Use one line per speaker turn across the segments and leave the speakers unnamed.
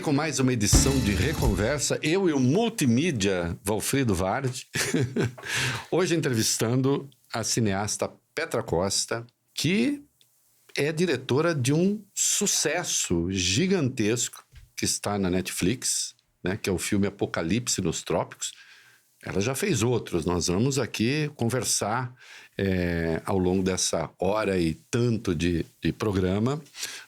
com mais uma edição de Reconversa, eu e o multimídia Valfrido Vardi, hoje entrevistando a cineasta Petra Costa, que é diretora de um sucesso gigantesco que está na Netflix, né, que é o filme Apocalipse nos Trópicos. Ela já fez outros, nós vamos aqui conversar ao longo dessa hora e tanto de programa,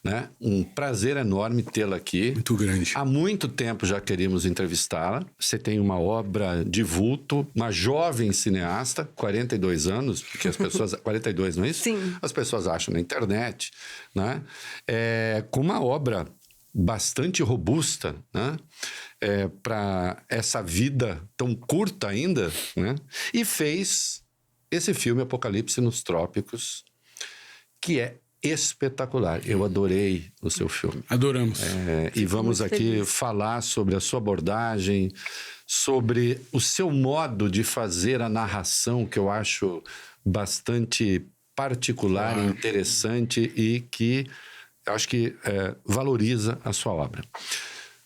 né? Um prazer enorme tê-la aqui.
Muito grande.
Há muito tempo já queríamos entrevistá-la. Você tem uma obra de vulto, uma jovem cineasta, 42 anos, porque as pessoas... 42, não é isso?
Sim.
As pessoas acham na internet, né? Com uma obra bastante robusta, né? Para essa vida tão curta ainda, né? E fez esse filme Apocalipse nos Trópicos, que é espetacular. Eu adorei o seu filme.
Adoramos.
E vamos aqui falar sobre a sua abordagem, sobre o seu modo de fazer a narração, que eu acho bastante particular, interessante e que eu acho que valoriza a sua obra.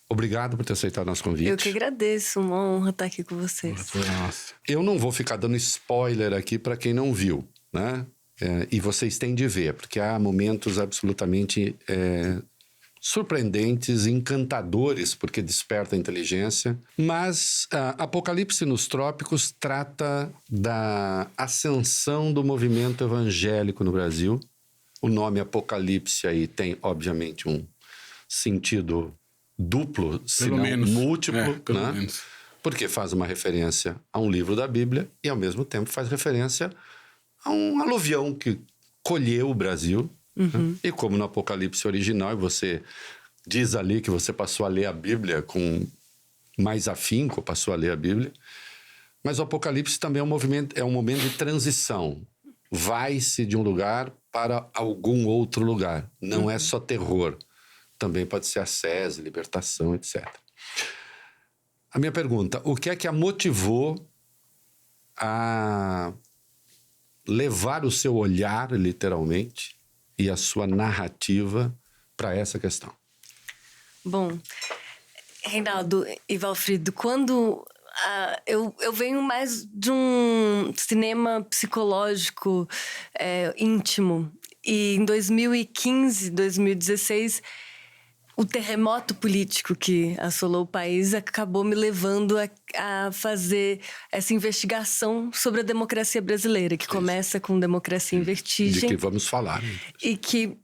Obrigado por ter aceitado nosso convite.
Eu que agradeço, uma honra estar aqui com vocês.
Nossa.
Eu não vou ficar dando spoiler aqui para quem não viu, né? E vocês têm de ver, porque há momentos absolutamente surpreendentes, encantadores, porque desperta a inteligência. Mas Apocalipse nos Trópicos trata da ascensão do movimento evangélico no Brasil. O nome Apocalipse aí tem, obviamente, um sentido duplo, se não múltiplo,
pelo
né?
menos.
Porque faz uma referência a um livro da Bíblia e, ao mesmo tempo, faz referência a um aluvião que colheu o Brasil. Né? E como no Apocalipse original, você diz ali que você passou a ler a Bíblia com mais afinco, passou a ler a Bíblia. Mas o Apocalipse também é um momento de transição. Vai-se de um lugar para algum outro lugar. Não é só terror. Também pode ser ascese, libertação, etc. A minha pergunta, o que é que a motivou a levar o seu olhar, literalmente, e a sua narrativa para essa questão?
Bom, Reinaldo e Valfrido, quando eu venho mais de um cinema psicológico íntimo. E em 2015, 2016... o terremoto político que assolou o país acabou me levando a fazer essa investigação sobre a democracia brasileira, que começa com Democracia em Vertigem.
De que vamos falar.
E que,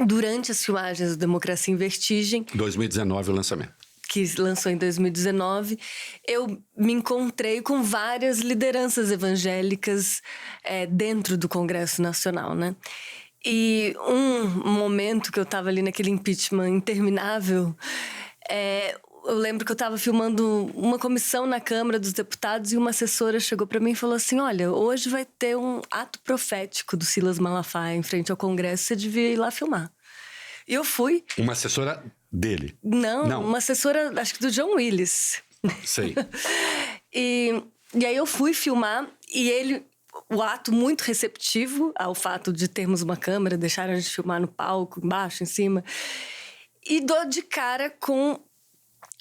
durante as filmagens do Democracia em Vertigem...
2019 o lançamento.
Que lançou em 2019, eu me encontrei com várias lideranças evangélicas dentro do Congresso Nacional, né? E um momento que eu estava ali naquele impeachment interminável, eu lembro que eu estava filmando uma comissão na Câmara dos Deputados e uma assessora chegou para mim e falou assim: olha, hoje vai ter um ato profético do Silas Malafaia em frente ao Congresso, você devia ir lá filmar. E eu fui.
Uma assessora dele?
Não, uma assessora, acho que do John Willis.
Sei.
E aí eu fui filmar e ele... o ato muito receptivo ao fato de termos uma câmera, deixaram a gente filmar no palco, embaixo, em cima. E dou de cara com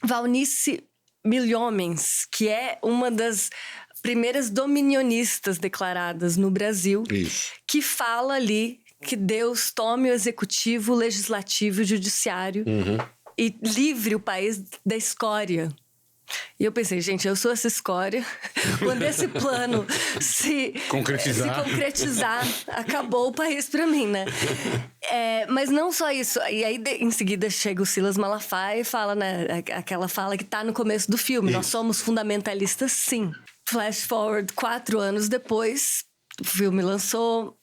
Valnice Milhomens, que é uma das primeiras dominionistas declaradas no Brasil.
Isso.
Que fala ali que Deus tome o executivo, o legislativo e o judiciário e livre o país da escória. E eu pensei, gente, eu sou essa escória. Quando esse plano se concretizar, acabou o país pra mim, né? Mas não só isso. E aí, em seguida, chega o Silas Malafaia e fala, né? Aquela fala que tá no começo do filme. Isso. Nós somos fundamentalistas, sim. Flash forward 4 anos depois, o filme lançou.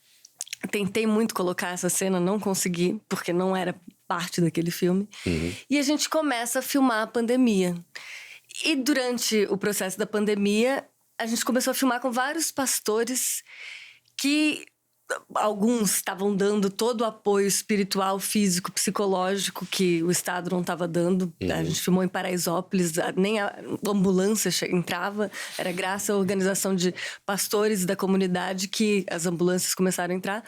Tentei muito colocar essa cena, não consegui, porque não era parte daquele filme. E a gente começa a filmar a pandemia. E durante o processo da pandemia, a gente começou a filmar com vários pastores que alguns estavam dando todo o apoio espiritual, físico, psicológico que o Estado não estava dando. A gente filmou em Paraisópolis, nem a ambulância entrava. Era graças à organização de pastores da comunidade que as ambulâncias começaram a entrar.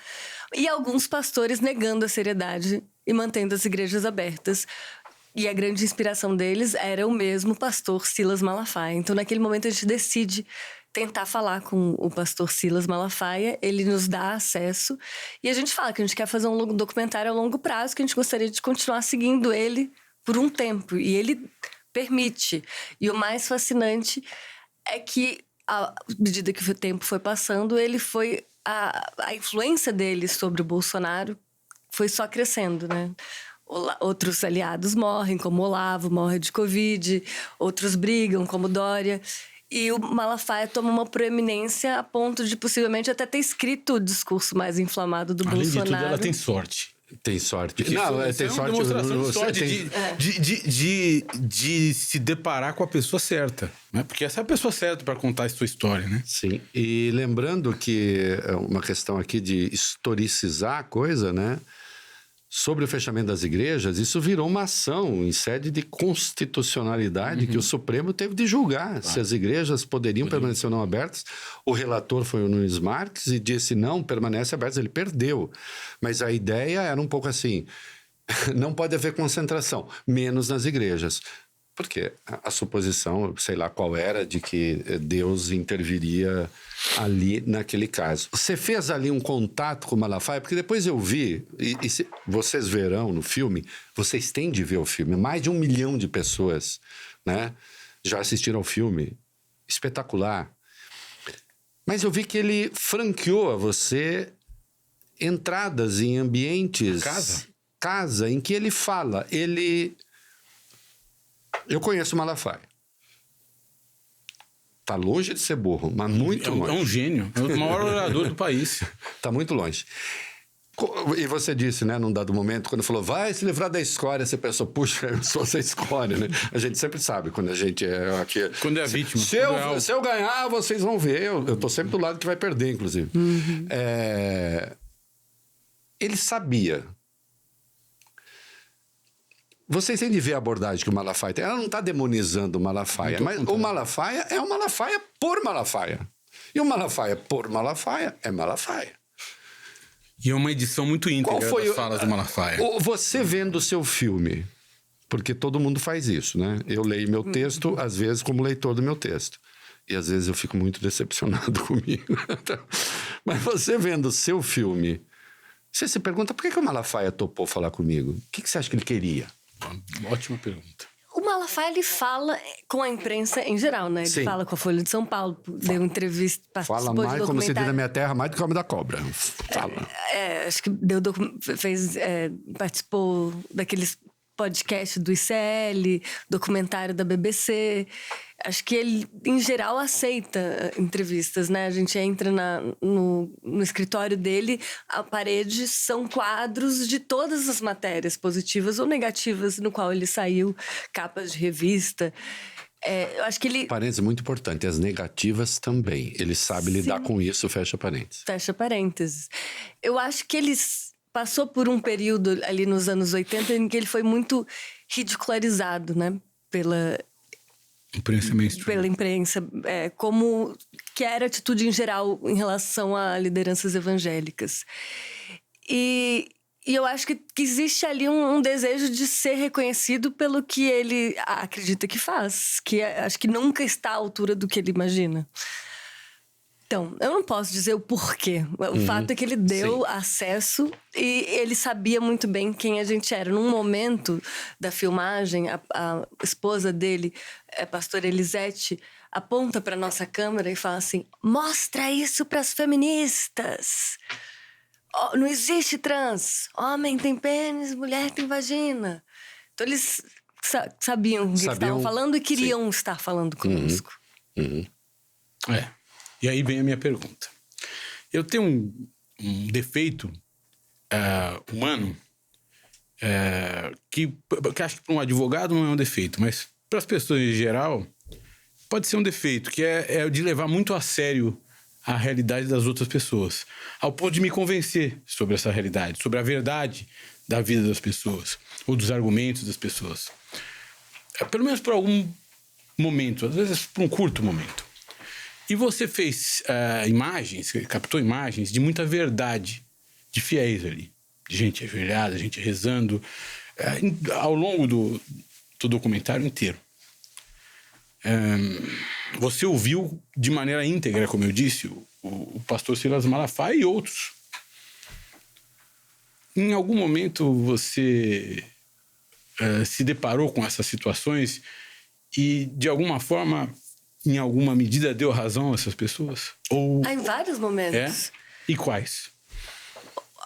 E alguns pastores negando a seriedade e mantendo as igrejas abertas. E a grande inspiração deles era o mesmo pastor Silas Malafaia. Então, naquele momento, a gente decide tentar falar com o pastor Silas Malafaia. Ele nos dá acesso. E a gente fala que a gente quer fazer um documentário a longo prazo, que a gente gostaria de continuar seguindo ele por um tempo. E ele permite. E o mais fascinante é que, à medida que o tempo foi passando, ele foi... A influência dele sobre o Bolsonaro foi só crescendo, né? Outros aliados morrem, como Olavo, morre de Covid. Outros brigam, como Dória. E o Malafaia toma uma proeminência a ponto de possivelmente até ter escrito o discurso mais inflamado do Bolsonaro.
Além de tudo, ela tem sorte.
Tem sorte.
Porque tem sorte. Demonstração de sorte de se deparar com a pessoa certa, né? Porque essa é a pessoa certa para contar a sua história, né?
Sim. E lembrando que é uma questão aqui de historicizar a coisa, né? Sobre o fechamento das igrejas, isso virou uma ação em sede de constitucionalidade que o Supremo teve de julgar se as igrejas poderiam permanecer ou não abertas. O relator foi o Nunes Marques e disse não, permanece abertas. Ele perdeu. Mas a ideia era um pouco assim, não pode haver concentração, menos nas igrejas. Porque a suposição, sei lá qual era, de que Deus interviria ali naquele caso. Você fez ali um contato com o Malafaia? Porque depois eu vi, vocês verão no filme, vocês têm de ver o filme, mais de 1 milhão de pessoas, né, já assistiram ao filme. Espetacular. Mas eu vi que ele franqueou a você entradas em ambientes... Casa, em que ele fala, Eu conheço o Malafaia. Tá longe de ser burro, mas muito longe.
É um gênio. É o maior orador do país.
Tá muito longe. E você disse, né, num dado momento, quando falou, vai se livrar da escória, você pensou, puxa, eu sou essa escória, né? A gente sempre sabe quando a gente é aqui...
Quando é a vítima.
Se eu ganhar, vocês vão ver. Eu tô sempre do lado que vai perder, inclusive. Ele sabia... Vocês têm de ver a abordagem que o Malafaia tem. Ela não está demonizando o Malafaia, mas o Malafaia é o Malafaia por Malafaia. E o Malafaia por Malafaia é Malafaia.
E é uma edição muito íntegra das falas do Malafaia.
Você vendo o seu filme, porque todo mundo faz isso, né? Eu leio meu texto, às vezes, como leitor do meu texto. E às vezes eu fico muito decepcionado comigo. Mas você vendo o seu filme, você se pergunta, por que o Malafaia topou falar comigo? O que você acha que ele queria?
Ótima pergunta.
O Malafaia, ele fala com a imprensa em geral, né? Ele
Sim.
fala com a Folha de São Paulo, deu entrevista,
fala mais como se diz na minha terra, mais do que o homem da cobra. Fala.
Acho que participou daqueles podcasts do ICL, documentário da BBC. Acho que ele, em geral, aceita entrevistas, né? A gente entra no escritório dele, a parede são quadros de todas as matérias, positivas ou negativas, no qual ele saiu, capas de revista. Eu acho que ele...
Parênteses muito importante, as negativas também. Ele sabe lidar com isso, fecha parênteses.
Fecha parênteses. Eu acho que ele passou por um período ali nos anos 80 em que ele foi muito ridicularizado, né? Pela
imprensa mainstream.
Pela imprensa, como que era a atitude em geral em relação a lideranças evangélicas. E eu acho que existe ali um desejo de ser reconhecido pelo que ele acredita que faz, que acho que nunca está à altura do que ele imagina. Então, eu não posso dizer o porquê. O fato é que ele deu acesso e ele sabia muito bem quem a gente era. Num momento da filmagem, a esposa dele, a pastora Elisete, aponta para nossa câmera e fala assim: mostra isso para as feministas. Oh, não existe trans. Homem tem pênis, mulher tem vagina. Então, eles sabiam o que estavam falando e queriam estar falando conosco.
E aí vem a minha pergunta. Eu tenho um defeito humano que acho que para um advogado não é um defeito, mas para as pessoas em geral pode ser um defeito, que é de levar muito a sério a realidade das outras pessoas, ao ponto de me convencer sobre essa realidade, sobre a verdade da vida das pessoas, ou dos argumentos das pessoas. Pelo menos por algum momento, às vezes por um curto momento. E você fez imagens, captou imagens de muita verdade, de fiéis ali. De gente ajoelhada, gente rezando. ao longo do documentário inteiro, você ouviu de maneira íntegra, como eu disse, o pastor Silas Malafaia e outros. Em algum momento você se deparou com essas situações e, de alguma forma, em alguma medida, deu razão a essas pessoas? Ou...
Em vários momentos.
E quais?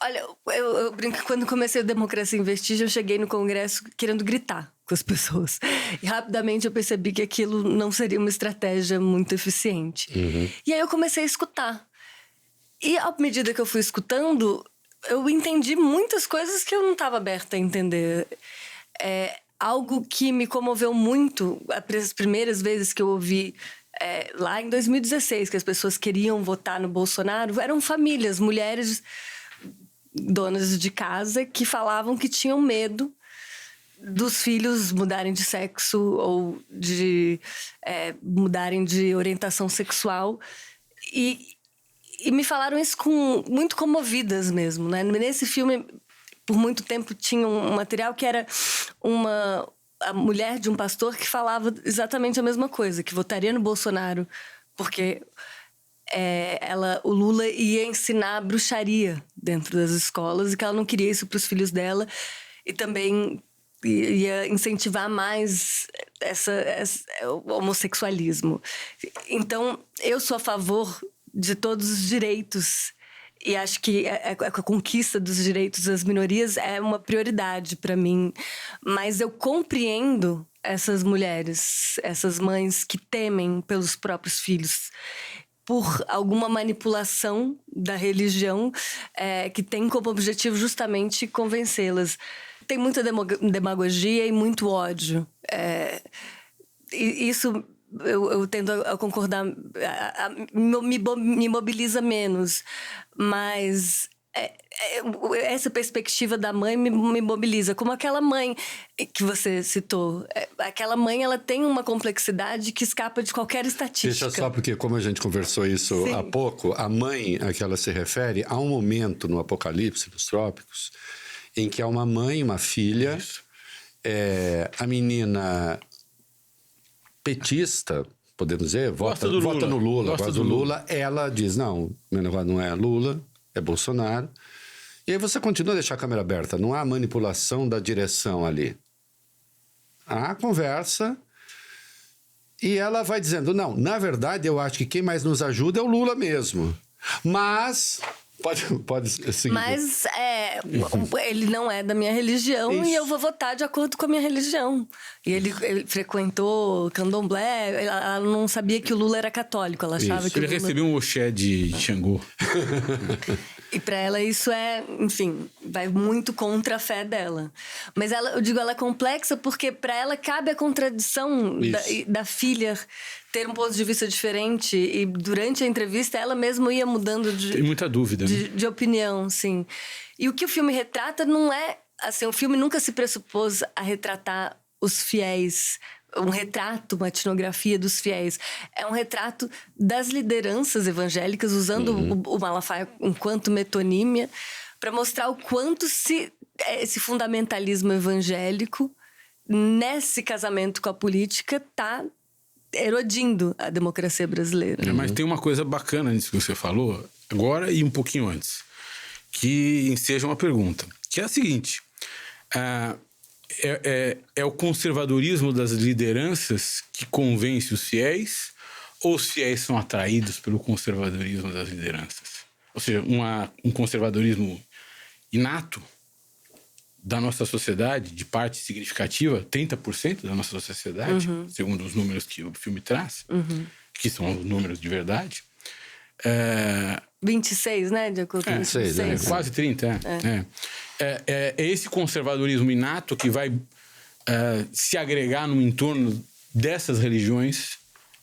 Olha, eu brinco que quando comecei o Democracia em Vestígio, eu cheguei no Congresso querendo gritar com as pessoas. E rapidamente eu percebi que aquilo não seria uma estratégia muito eficiente. E aí eu comecei a escutar. E à medida que eu fui escutando, eu entendi muitas coisas que eu não estava aberta a entender. Algo que me comoveu muito, as primeiras vezes que eu ouvi, lá em 2016, que as pessoas queriam votar no Bolsonaro, eram famílias, mulheres donas de casa que falavam que tinham medo dos filhos mudarem de sexo ou de mudarem de orientação sexual. E me falaram isso muito comovidas mesmo, né? Nesse filme, por muito tempo, tinha um material que era a mulher de um pastor que falava exatamente a mesma coisa, que votaria no Bolsonaro porque o Lula ia ensinar bruxaria dentro das escolas e que ela não queria isso para os filhos dela, e também ia incentivar mais o homossexualismo. Então, eu sou a favor de todos os direitos e acho que a conquista dos direitos das minorias é uma prioridade para mim, mas eu compreendo essas mulheres, essas mães que temem pelos próprios filhos por alguma manipulação da religião que tem como objetivo justamente convencê-las. Tem muita demagogia e muito ódio. E isso eu tendo a concordar, me mobiliza menos. Mas essa perspectiva da mãe me mobiliza. Como aquela mãe que você citou. Aquela mãe, ela tem uma complexidade que escapa de qualquer estatística.
Deixa só, porque como a gente conversou isso há pouco, a mãe a que ela se refere, há um momento no Apocalipse dos Trópicos em que há uma mãe e uma filha, a menina petista, podemos dizer, vota no Lula, gosta do Lula. Ela diz, não, meu negócio não é Lula, é Bolsonaro. E aí você continua a deixar a câmera aberta, não há manipulação da direção ali. Há conversa e ela vai dizendo, não, na verdade eu acho que quem mais nos ajuda é o Lula mesmo. Mas... Pode seguir. Mas
ele não é da minha religião. Isso. E eu vou votar de acordo com a minha religião. E ele frequentou candomblé. Ela não sabia que o Lula era católico. Ela achava que
ele recebeu um oxé de Xangô.
E pra ela isso enfim, vai muito contra a fé dela. Mas eu digo, ela é complexa porque pra ela cabe a contradição da filha ter um ponto de vista diferente. E durante a entrevista ela mesma ia mudando
tem muita dúvida,
de opinião, sim. E o que o filme retrata não é... Assim, o filme nunca se pressupôs a retratar os fiéis, um retrato, uma etnografia dos fiéis. É um retrato das lideranças evangélicas, usando o Malafaia enquanto metonímia, para mostrar o quanto esse fundamentalismo evangélico, nesse casamento com a política, está erodindo a democracia brasileira.
Mas tem uma coisa bacana nisso que você falou, agora e um pouquinho antes, que enseja uma pergunta, que é a seguinte... É o conservadorismo das lideranças que convence os fiéis, ou os fiéis são atraídos pelo conservadorismo das lideranças? Ou seja, um conservadorismo inato da nossa sociedade, de parte significativa, 30% da nossa sociedade, segundo os números que o filme traz, que são os números de verdade.
26, né? De acordo com 26.
Quase 30, É esse conservadorismo inato que vai se agregar no entorno dessas religiões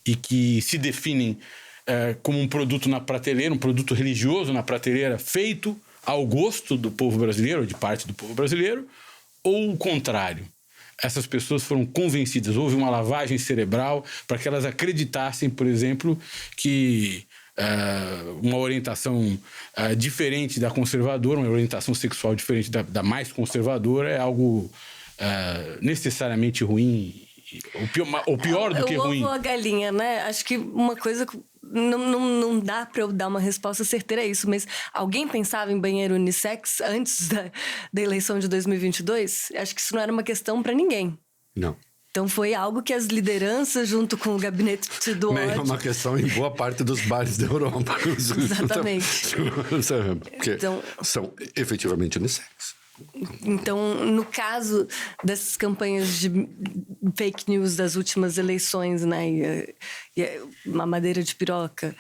e que se definem como um produto na prateleira, um produto religioso na prateleira feito ao gosto do povo brasileiro, ou de parte do povo brasileiro, ou o contrário. Essas pessoas foram convencidas, houve uma lavagem cerebral para que elas acreditassem, por exemplo, que uma orientação diferente da conservadora, uma orientação sexual diferente da mais conservadora é algo necessariamente ruim, ou pior do que ruim?
O ovo ou a galinha, né? Acho que uma coisa... Não dá pra eu dar uma resposta certeira a isso, mas alguém pensava em banheiro unissex antes da eleição de 2022? Acho que isso não era uma questão pra ninguém.
Não.
Então foi algo que as lideranças, junto com o gabinete do ódio...
É uma questão em boa parte dos bares da Europa.
Exatamente.
Porque são efetivamente unissex.
Então, no caso dessas campanhas de fake news das últimas eleições, né, e mamadeira de piroca,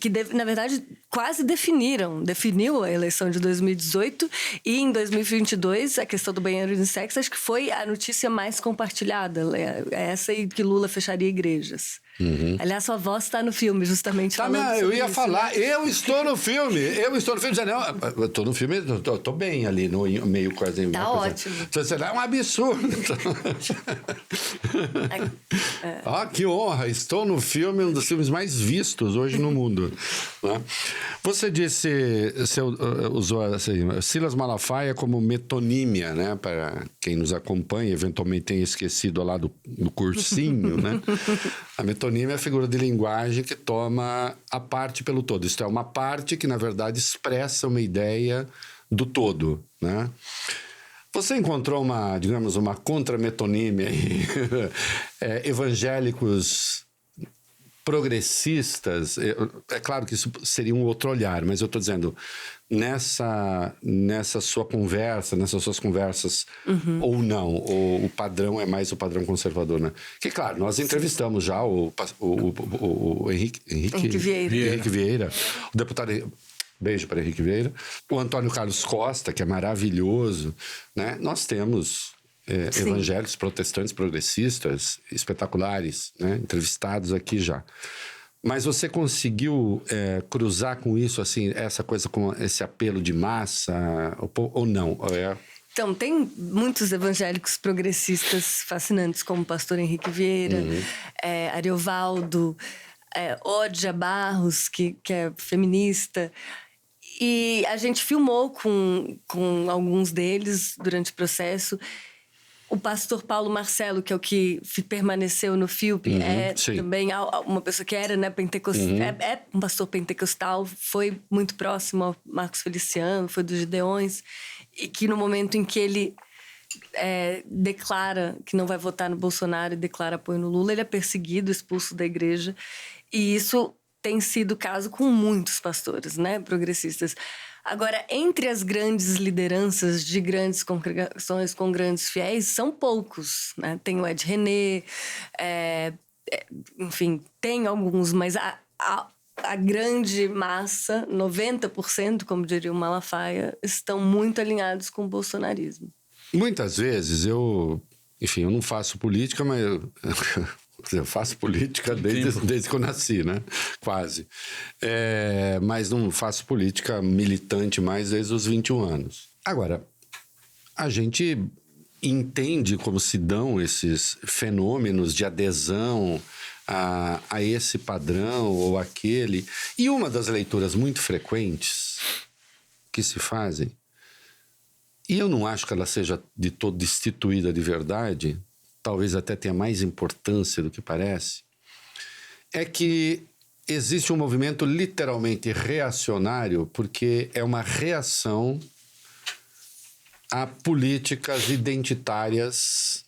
que na verdade quase definiu a eleição de 2018, e em 2022 a questão do banheiro unissex acho que foi a notícia mais compartilhada, essa e que Lula fecharia igrejas. Aliás, sua voz está no filme, justamente falando sobre
eu ia
isso,
falar,
né?
eu estou no filme, eu estou no filme, eu tô bem ali, no meio quase...
Tá ótimo.
É um absurdo. Que honra, estou no filme, um dos filmes mais vistos hoje no mundo. Né? Você disse, você usou assim, Silas Malafaia como metonímia, né? Para quem nos acompanha, eventualmente tenha esquecido lá do cursinho, né? A metonímia é a figura de linguagem que toma a parte pelo todo. Isto é, uma parte que, na verdade, expressa uma ideia do todo, né? Você encontrou uma contra-metonímia aí? Evangélicos progressistas, é claro que isso seria um outro olhar, mas eu estou dizendo, nessa sua conversa, nessas suas conversas, ou não, ou o padrão é mais o padrão conservador, né? Que, claro, nós entrevistamos já o Henrique Vieira, o deputado... Beijo para Henrique Vieira. O Antônio Carlos Costa, que é maravilhoso, né? Nós temos evangélicos, protestantes, progressistas, espetaculares, né? Entrevistados aqui já. Mas você conseguiu cruzar com isso, assim, essa coisa com esse apelo de massa, ou não?
Então, tem muitos evangélicos progressistas fascinantes, como o pastor Henrique Vieira, Ariovaldo, Odja Barros, que é feminista. E a gente filmou com alguns deles durante o processo. O pastor Paulo Marcelo, que é o que permaneceu no FIUP, também uma pessoa que era, né, pentecostal, é um pastor pentecostal, foi muito próximo ao Marcos Feliciano, foi dos Gideões, e que no momento em que ele declara que não vai votar no Bolsonaro e declara apoio no Lula, ele é perseguido, expulso da igreja. E isso tem sido o caso com muitos pastores, né, progressistas. Agora, entre as grandes lideranças de grandes congregações com grandes fiéis, são poucos, né? Tem o Ed René, enfim, tem alguns, mas a grande massa, 90%, como diria o Malafaia, estão muito alinhados com o bolsonarismo.
Muitas vezes eu não faço política, mas eu faço política desde que eu nasci, né? Quase. Mas não faço política militante mais desde os 21 anos. Agora, a gente entende como se dão esses fenômenos de adesão a esse padrão ou aquele. E uma das leituras muito frequentes que se fazem, e eu não acho que ela seja de todo destituída de verdade, talvez até tenha mais importância do que parece, é que existe um movimento literalmente reacionário, porque é uma reação a políticas identitárias.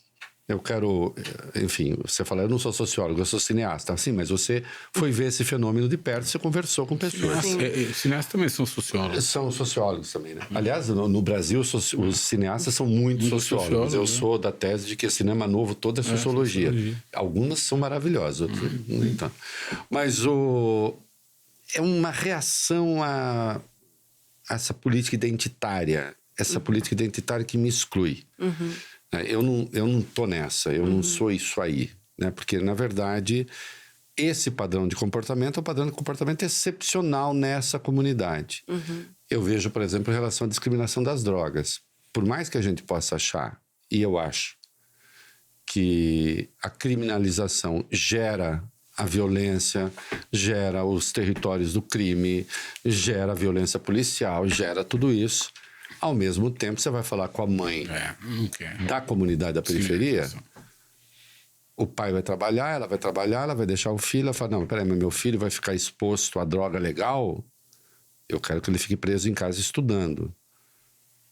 Eu quero, enfim, você fala, eu não sou sociólogo, eu sou cineasta. Sim, mas você foi ver esse fenômeno de perto, você conversou com pessoas.
Cineastas também são sociólogos.
São sociólogos também, né? Aliás, no Brasil, os cineastas são muito sociólogos. Eu sou da tese de que cinema novo toda é sociologia. Algumas são maravilhosas, outras nem tanto. Mas é uma reação a essa política identitária. Essa política identitária que me exclui. Eu não tô nessa, eu não sou isso aí, né? Porque, na verdade, esse padrão de comportamento é um padrão de comportamento excepcional nessa comunidade. Eu vejo, por exemplo, em relação à discriminação das drogas. Por mais que a gente possa achar, e eu acho, que a criminalização gera a violência, gera os territórios do crime, gera a violência policial, gera tudo isso. Ao mesmo tempo, você vai falar com a mãe
Não quer.
da comunidade da periferia,
Sim.
o pai vai trabalhar, ela vai deixar o filho, ela fala, não, peraí, mas meu filho vai ficar exposto a droga legal, eu quero que ele fique preso em casa estudando.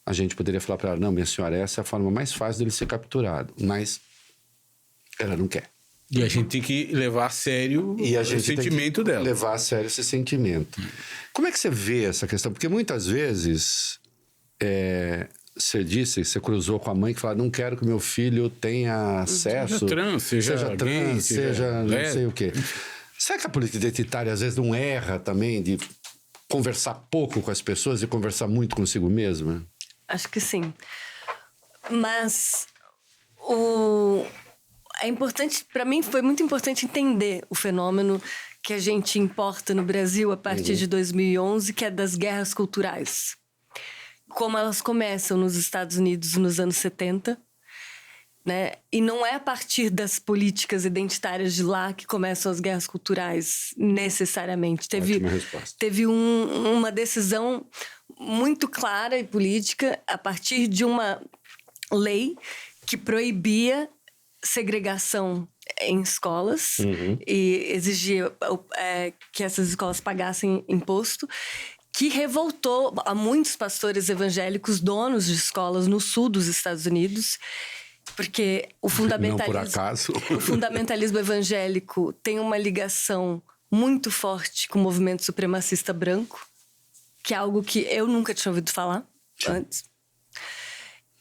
A gente poderia falar para ela, não, minha senhora, essa é a forma mais fácil dele ser capturado, mas ela não quer.
E a gente tem que levar a sério o sentimento dela.
Levar a sério esse sentimento. Como é que você vê essa questão? Porque muitas vezes você disse, você cruzou com a mãe que fala, não quero que meu filho tenha acesso.
Seja trans,
seja não sei o quê. Será que a política identitária às vezes não erra também de conversar pouco com as pessoas e conversar muito consigo mesma?
Acho que sim. Mas é importante, para mim foi muito importante entender o fenômeno que a gente importa no Brasil a partir de 2011, que é das guerras culturais. Como elas começam nos Estados Unidos nos anos 70, né? E não é a partir das políticas identitárias de lá que começam as guerras culturais, necessariamente. Teve uma decisão muito clara e política a partir de uma lei que proibia segregação em escolas e exigia que essas escolas pagassem imposto, que revoltou a muitos pastores evangélicos, donos de escolas no sul dos Estados Unidos, porque o fundamentalismo,
não por acaso.
O fundamentalismo evangélico tem uma ligação muito forte com o movimento supremacista branco, que é algo que eu nunca tinha ouvido falar antes.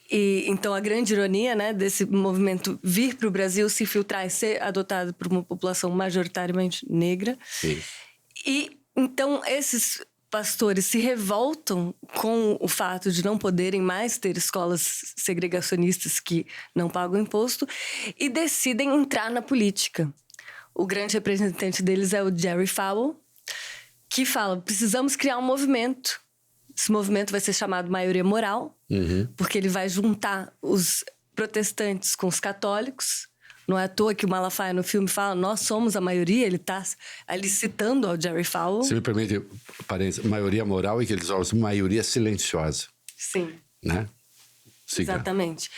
E então a grande ironia, né, desse movimento vir para o Brasil, se infiltrar e ser adotado por uma população majoritariamente negra.
Sim.
E então esses pastores se revoltam com o fato de não poderem mais ter escolas segregacionistas que não pagam imposto e decidem entrar na política. O grande representante deles é o Jerry Falwell, que fala, precisamos criar um movimento. Esse movimento vai ser chamado Maioria Moral, porque ele vai juntar os protestantes com os católicos. Não é à toa que o Malafaia no filme fala, nós somos a maioria, ele está ali citando ao Jerry Falwell.
Se me permite, parênteses, maioria moral e que eles usam maioria silenciosa.
Sim.
Né? Siga.
Exatamente.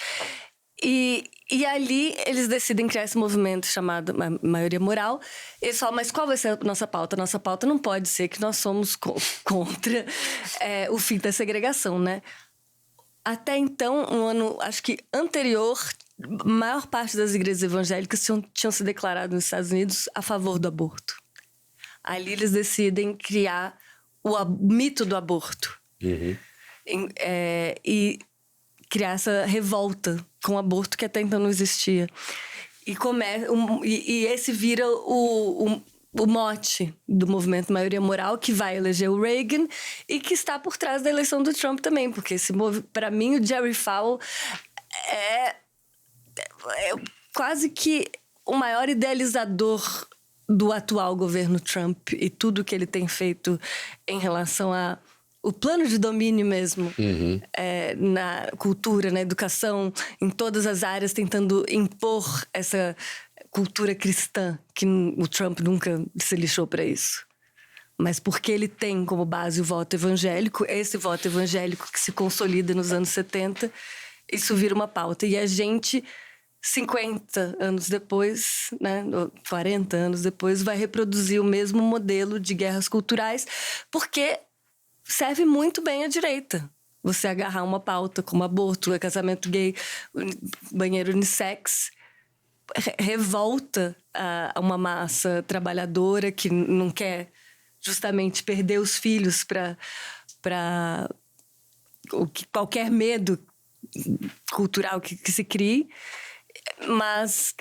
E ali eles decidem criar esse movimento chamado Maioria Moral. Eles falam, mas qual vai ser a nossa pauta? Nossa pauta não pode ser que nós somos contra o fim da segregação, né? Até então, um ano, acho que anterior, a maior parte das igrejas evangélicas tinham se declarado nos Estados Unidos a favor do aborto. Ali eles decidem criar o mito do aborto. E criar essa revolta com o aborto que até então não existia. E esse vira o mote do movimento Maioria Moral, que vai eleger o Reagan e que está por trás da eleição do Trump também, porque para mim o Jerry Falwell é quase que o maior idealizador do atual governo Trump e tudo que ele tem feito em relação o plano de domínio mesmo, na cultura, na educação, em todas as áreas, tentando impor essa cultura cristã, que o Trump nunca se lixou para isso. Mas porque ele tem como base o voto evangélico, esse voto evangélico que se consolida nos anos 70, isso vira uma pauta. E a gente, 50 anos depois, né, 40 anos depois, vai reproduzir o mesmo modelo de guerras culturais, porque serve muito bem à direita. Você agarrar uma pauta como aborto, casamento gay, banheiro unissex, revolta a uma massa trabalhadora que não quer justamente perder os filhos para qualquer medo cultural que se crie, mas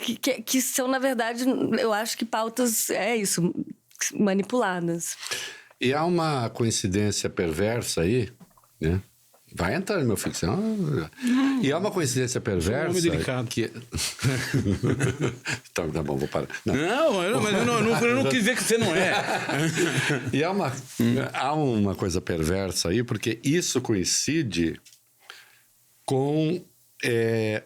que são, na verdade, eu acho que pautas, manipuladas.
E há uma coincidência perversa aí, né? Vai entrar, meu filho. E há uma coincidência perversa.
Nome delicado.
Que... tá bom, vou parar.
Mas eu não quis dizer que você não é.
E há uma coisa perversa aí, porque isso coincide com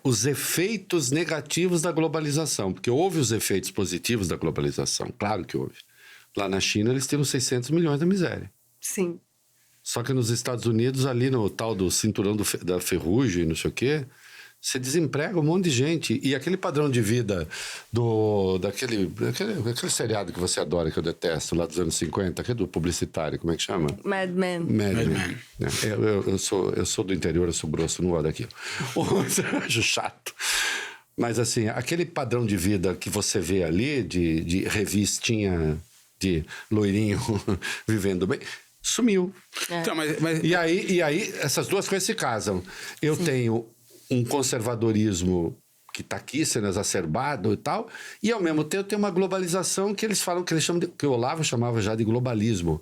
os efeitos negativos da globalização. Porque houve os efeitos positivos da globalização, claro que houve. Lá na China, eles tiram 600 milhões da miséria.
Sim.
Só que nos Estados Unidos, ali no tal do cinturão da ferrugem, não sei o quê, você desemprega um monte de gente. E aquele padrão de vida daquele seriado que você adora, que eu detesto, lá dos anos 50, que é do publicitário, como é que chama?
Mad Men.
Mad Men. Eu sou do interior, eu sou grosso, não gosto daquilo. Eu acho chato. Mas, assim, aquele padrão de vida que você vê ali, de revistinha de loirinho vivendo bem, sumiu.
Então,
E aí, essas duas coisas se casam. Eu tenho um conservadorismo que está aqui sendo exacerbado e tal, e ao mesmo tempo tem uma globalização que eles falam, que o Olavo chamava já de globalismo.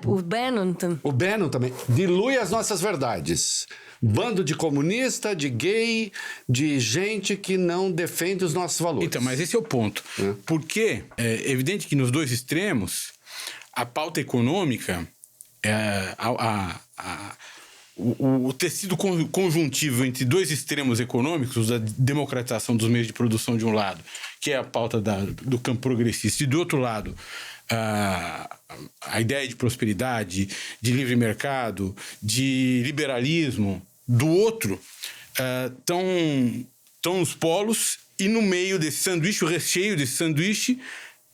O Bannon também.
O Bannon também dilui as nossas verdades. Bando de comunista, de gay, de gente que não defende os nossos valores.
Então, mas esse é o ponto. Porque é evidente que nos dois extremos, a pauta econômica, o tecido conjuntivo entre dois extremos econômicos, da democratização dos meios de produção de um lado, que é a pauta do campo progressista, e do outro lado, a ideia de prosperidade, de livre mercado, de liberalismo, do outro, estão os polos, e no meio desse sanduíche, o recheio desse sanduíche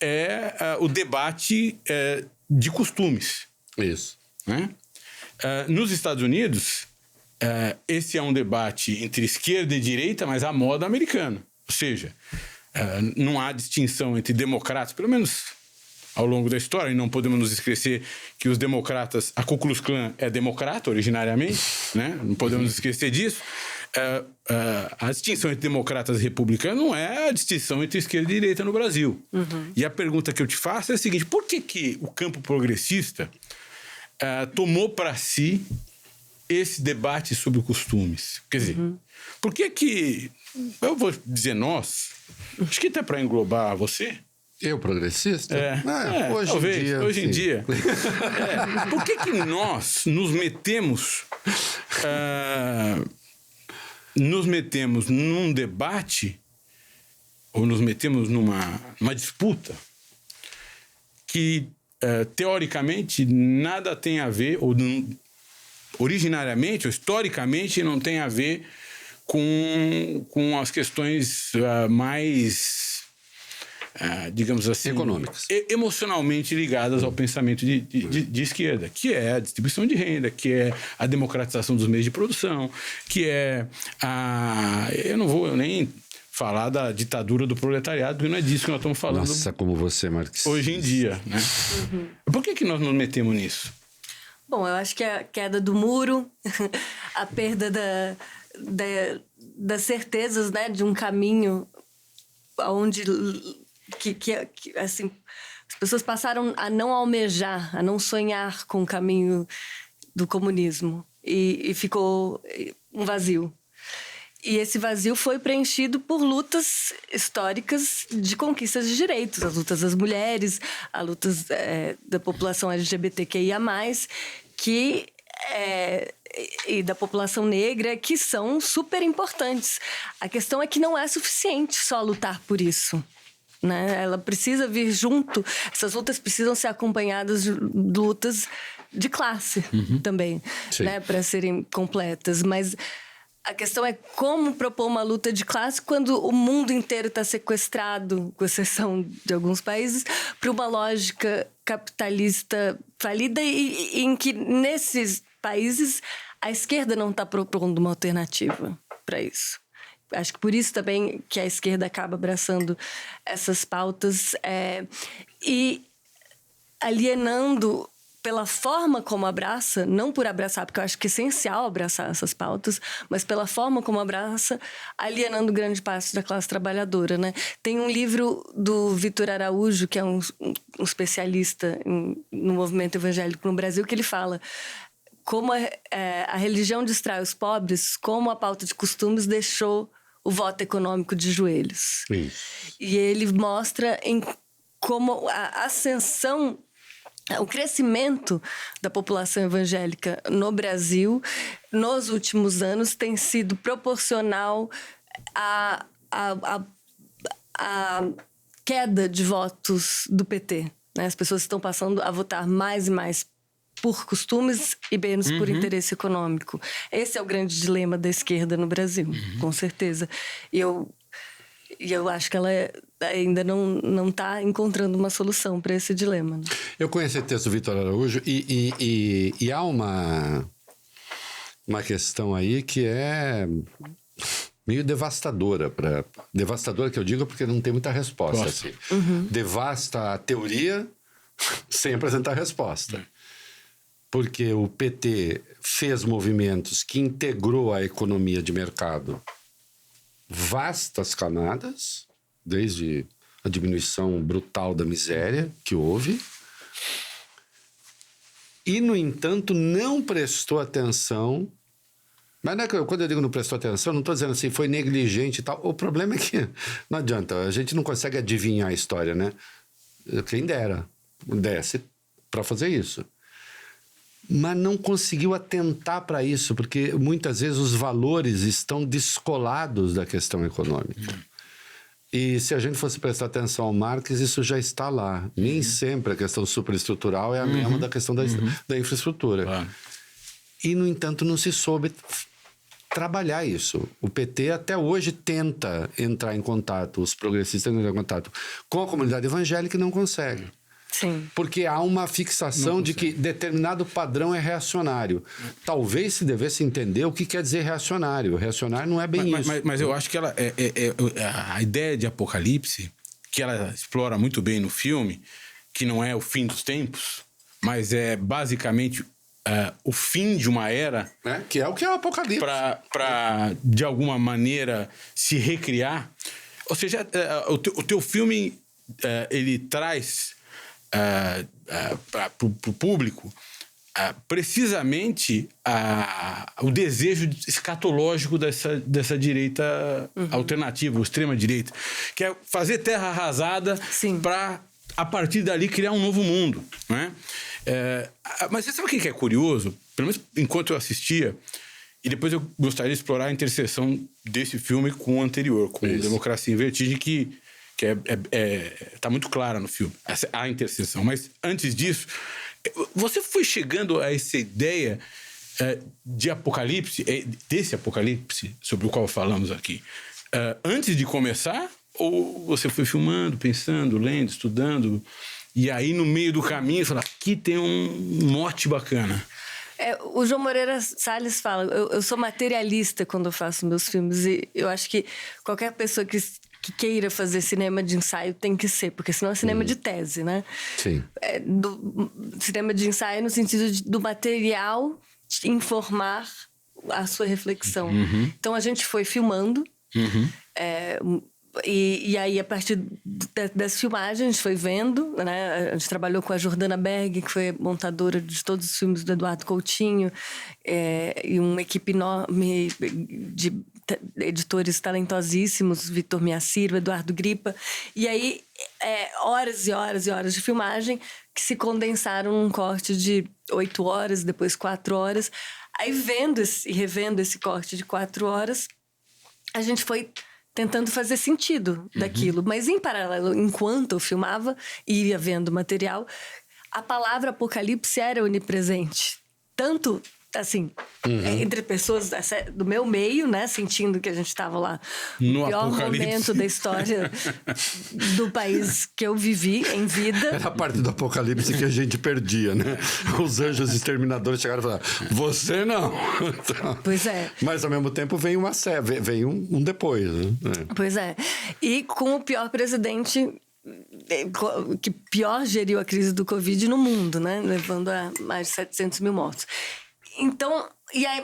é o debate de costumes.
Isso.
Né? Nos Estados Unidos, esse é um debate entre esquerda e direita, mas à moda americana. Ou seja, não há distinção entre democratas, pelo menos ao longo da história, e não podemos nos esquecer que os democratas, a Ku Klux Klan é democrata originariamente, né? Não podemos nos esquecer disso. A distinção entre democratas e republicanos não é a distinção entre esquerda e direita no Brasil. E a pergunta que eu te faço é a seguinte: por que o campo progressista tomou para si esse debate sobre costumes? Quer dizer, por que eu vou dizer nós, acho que até para englobar você.
Eu, progressista?
Hoje em dia. Por que nós nos metemos num debate, ou nos metemos numa disputa que, teoricamente, nada tem a ver, ou originariamente, ou historicamente, não tem a ver com as questões mais... digamos assim,
econômicas,
emocionalmente ligadas ao pensamento de esquerda, que é a distribuição de renda, que é a democratização dos meios de produção, que é eu não vou nem falar da ditadura do proletariado, porque não é disso que nós estamos falando.
Nossa, como você, Marques.
Hoje em dia, né? Por que nós nos metemos nisso?
Bom, eu acho que a queda do muro, a perda das certezas, né, de um caminho onde que assim, as pessoas passaram a não almejar, a não sonhar com o caminho do comunismo, e ficou um vazio. E esse vazio foi preenchido por lutas históricas de conquistas de direitos, as lutas das mulheres, as lutas da população LGBTQIA+, e da população negra, que são super importantes. A questão é que não é suficiente só lutar por isso, né? Ela precisa vir junto, essas lutas precisam ser acompanhadas de lutas de classe também, né? Para serem completas. Mas a questão é como propor uma luta de classe quando o mundo inteiro está sequestrado, com exceção de alguns países, para uma lógica capitalista falida, e em que nesses países a esquerda não está propondo uma alternativa para isso. Acho que por isso também que a esquerda acaba abraçando essas pautas e alienando pela forma como abraça, não por abraçar, porque eu acho que é essencial abraçar essas pautas, mas pela forma como abraça, alienando grande parte da classe trabalhadora, né? Tem um livro do Vitor Araújo, que é um especialista no movimento evangélico no Brasil, que ele fala como a religião distrai os pobres, como a pauta de costumes deixou o voto econômico de joelhos.
Isso.
E ele mostra como a ascensão, o crescimento da população evangélica no Brasil nos últimos anos tem sido proporcional à queda de votos do PT, né? As pessoas estão passando a votar mais e mais por costumes e menos por interesse econômico. Esse é o grande dilema da esquerda no Brasil, com certeza. E eu acho que ela ainda não está encontrando uma solução para esse dilema. Né?
Eu conheci o texto do Vitor Araújo e há uma questão aí que é meio devastadora. Devastadora que eu digo porque não tem muita resposta. Assim. Devasta a teoria sem apresentar resposta. Porque o PT fez movimentos que integrou a economia de mercado vastas camadas, desde a diminuição brutal da miséria que houve, e, no entanto, não prestou atenção. Mas não é que quando eu digo não prestou atenção, não estou dizendo assim, foi negligente e tal. O problema é que não adianta, a gente não consegue adivinhar a história, né? Quem dera, desse para fazer isso. Mas não conseguiu atentar para isso, porque muitas vezes os valores estão descolados da questão econômica. E se a gente fosse prestar atenção ao Marx, isso já está lá. Nem sempre a questão superestrutural é a mesma da questão da infraestrutura. Claro. E, no entanto, não se soube trabalhar isso. O PT até hoje tenta entrar em contato, os progressistas entram em contato com a comunidade evangélica e não consegue.
Sim.
Porque há uma fixação de que determinado padrão é reacionário. Talvez se devesse entender o que quer dizer reacionário. Reacionário não é bem isso.
Mas eu acho que ela a ideia de Apocalipse, que ela explora muito bem no filme, que não é o fim dos tempos, mas é basicamente o fim de uma era...
Que é o que é o Apocalipse.
Para de alguma maneira, se recriar. Ou seja, o teu filme, ele traz... para o público precisamente o desejo escatológico dessa direita alternativa, extrema direita, que é fazer terra arrasada para a partir dali criar um novo mundo, né? Mas você sabe o que é curioso? Pelo menos enquanto eu assistia, e depois eu gostaria de explorar a interseção desse filme com o anterior, com Democracia em Vertigem, que tá muito clara no filme, a interseção. Mas antes disso, você foi chegando a essa ideia de Apocalipse, desse Apocalipse sobre o qual falamos aqui, antes de começar? Ou você foi filmando, pensando, lendo, estudando, e aí no meio do caminho fala, aqui tem um mote bacana?
O João Moreira Salles fala, eu sou materialista quando eu faço meus filmes, e eu acho que qualquer pessoa que queira fazer cinema de ensaio tem que ser, porque senão é cinema de tese, né?
Sim.
Cinema de ensaio no sentido do material informar a sua reflexão. Então a gente foi filmando, e aí a partir dessa filmagem a gente foi vendo, né? A gente trabalhou com a Jordana Berg, que foi montadora de todos os filmes do Eduardo Coutinho, e uma equipe enorme de editores talentosíssimos, Vitor Miaciro, Eduardo Gripa, e aí horas e horas e horas de filmagem que se condensaram num corte de 8 horas, depois 4 horas. Aí vendo e revendo esse corte de 4 horas, a gente foi tentando fazer sentido daquilo, mas em paralelo, enquanto eu filmava e ia vendo material, a palavra apocalipse era onipresente, tanto assim, entre pessoas do meu meio, né, sentindo que a gente estava lá no pior momento da história do país que eu vivi em vida.
Era a parte do apocalipse que a gente perdia, né? Os anjos exterminadores chegaram e falaram, você não.
Pois é.
Mas ao mesmo tempo veio veio um depois, né?
Pois é. E com o pior presidente que pior geriu a crise do Covid no mundo, né? Levando a mais de 700 mil mortos. Então,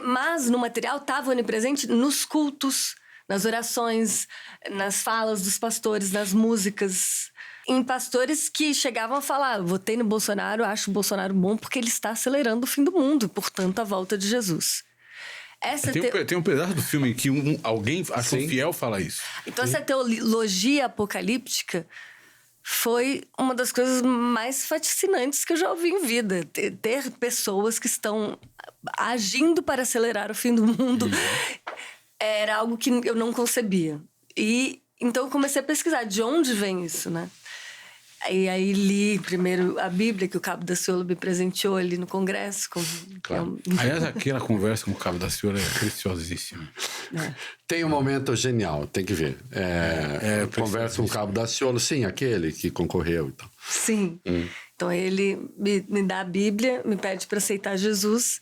mas no material estava onipresente nos cultos, nas orações, nas falas dos pastores, nas músicas. Em pastores que chegavam a falar, votei no Bolsonaro, acho o Bolsonaro bom porque ele está acelerando o fim do mundo, portanto a volta de Jesus.
Tem um pedaço do filme que alguém, acho fiel, fala isso.
Então essa teologia apocalíptica foi uma das coisas mais fascinantes que eu já ouvi em vida. Ter pessoas que estão agindo para acelerar o fim do mundo era algo que eu não concebia. E então eu comecei a pesquisar de onde vem isso, né? E aí li primeiro a Bíblia, que o Cabo Daciolo me presenteou ali no Congresso.
Claro.
Aliás, aquela conversa com o Cabo Daciolo é preciosíssima.
Tem um momento genial, tem que ver. Conversa com o Cabo Daciolo, sim, aquele que concorreu e tal.
Sim. Então ele me dá a Bíblia, me pede para aceitar Jesus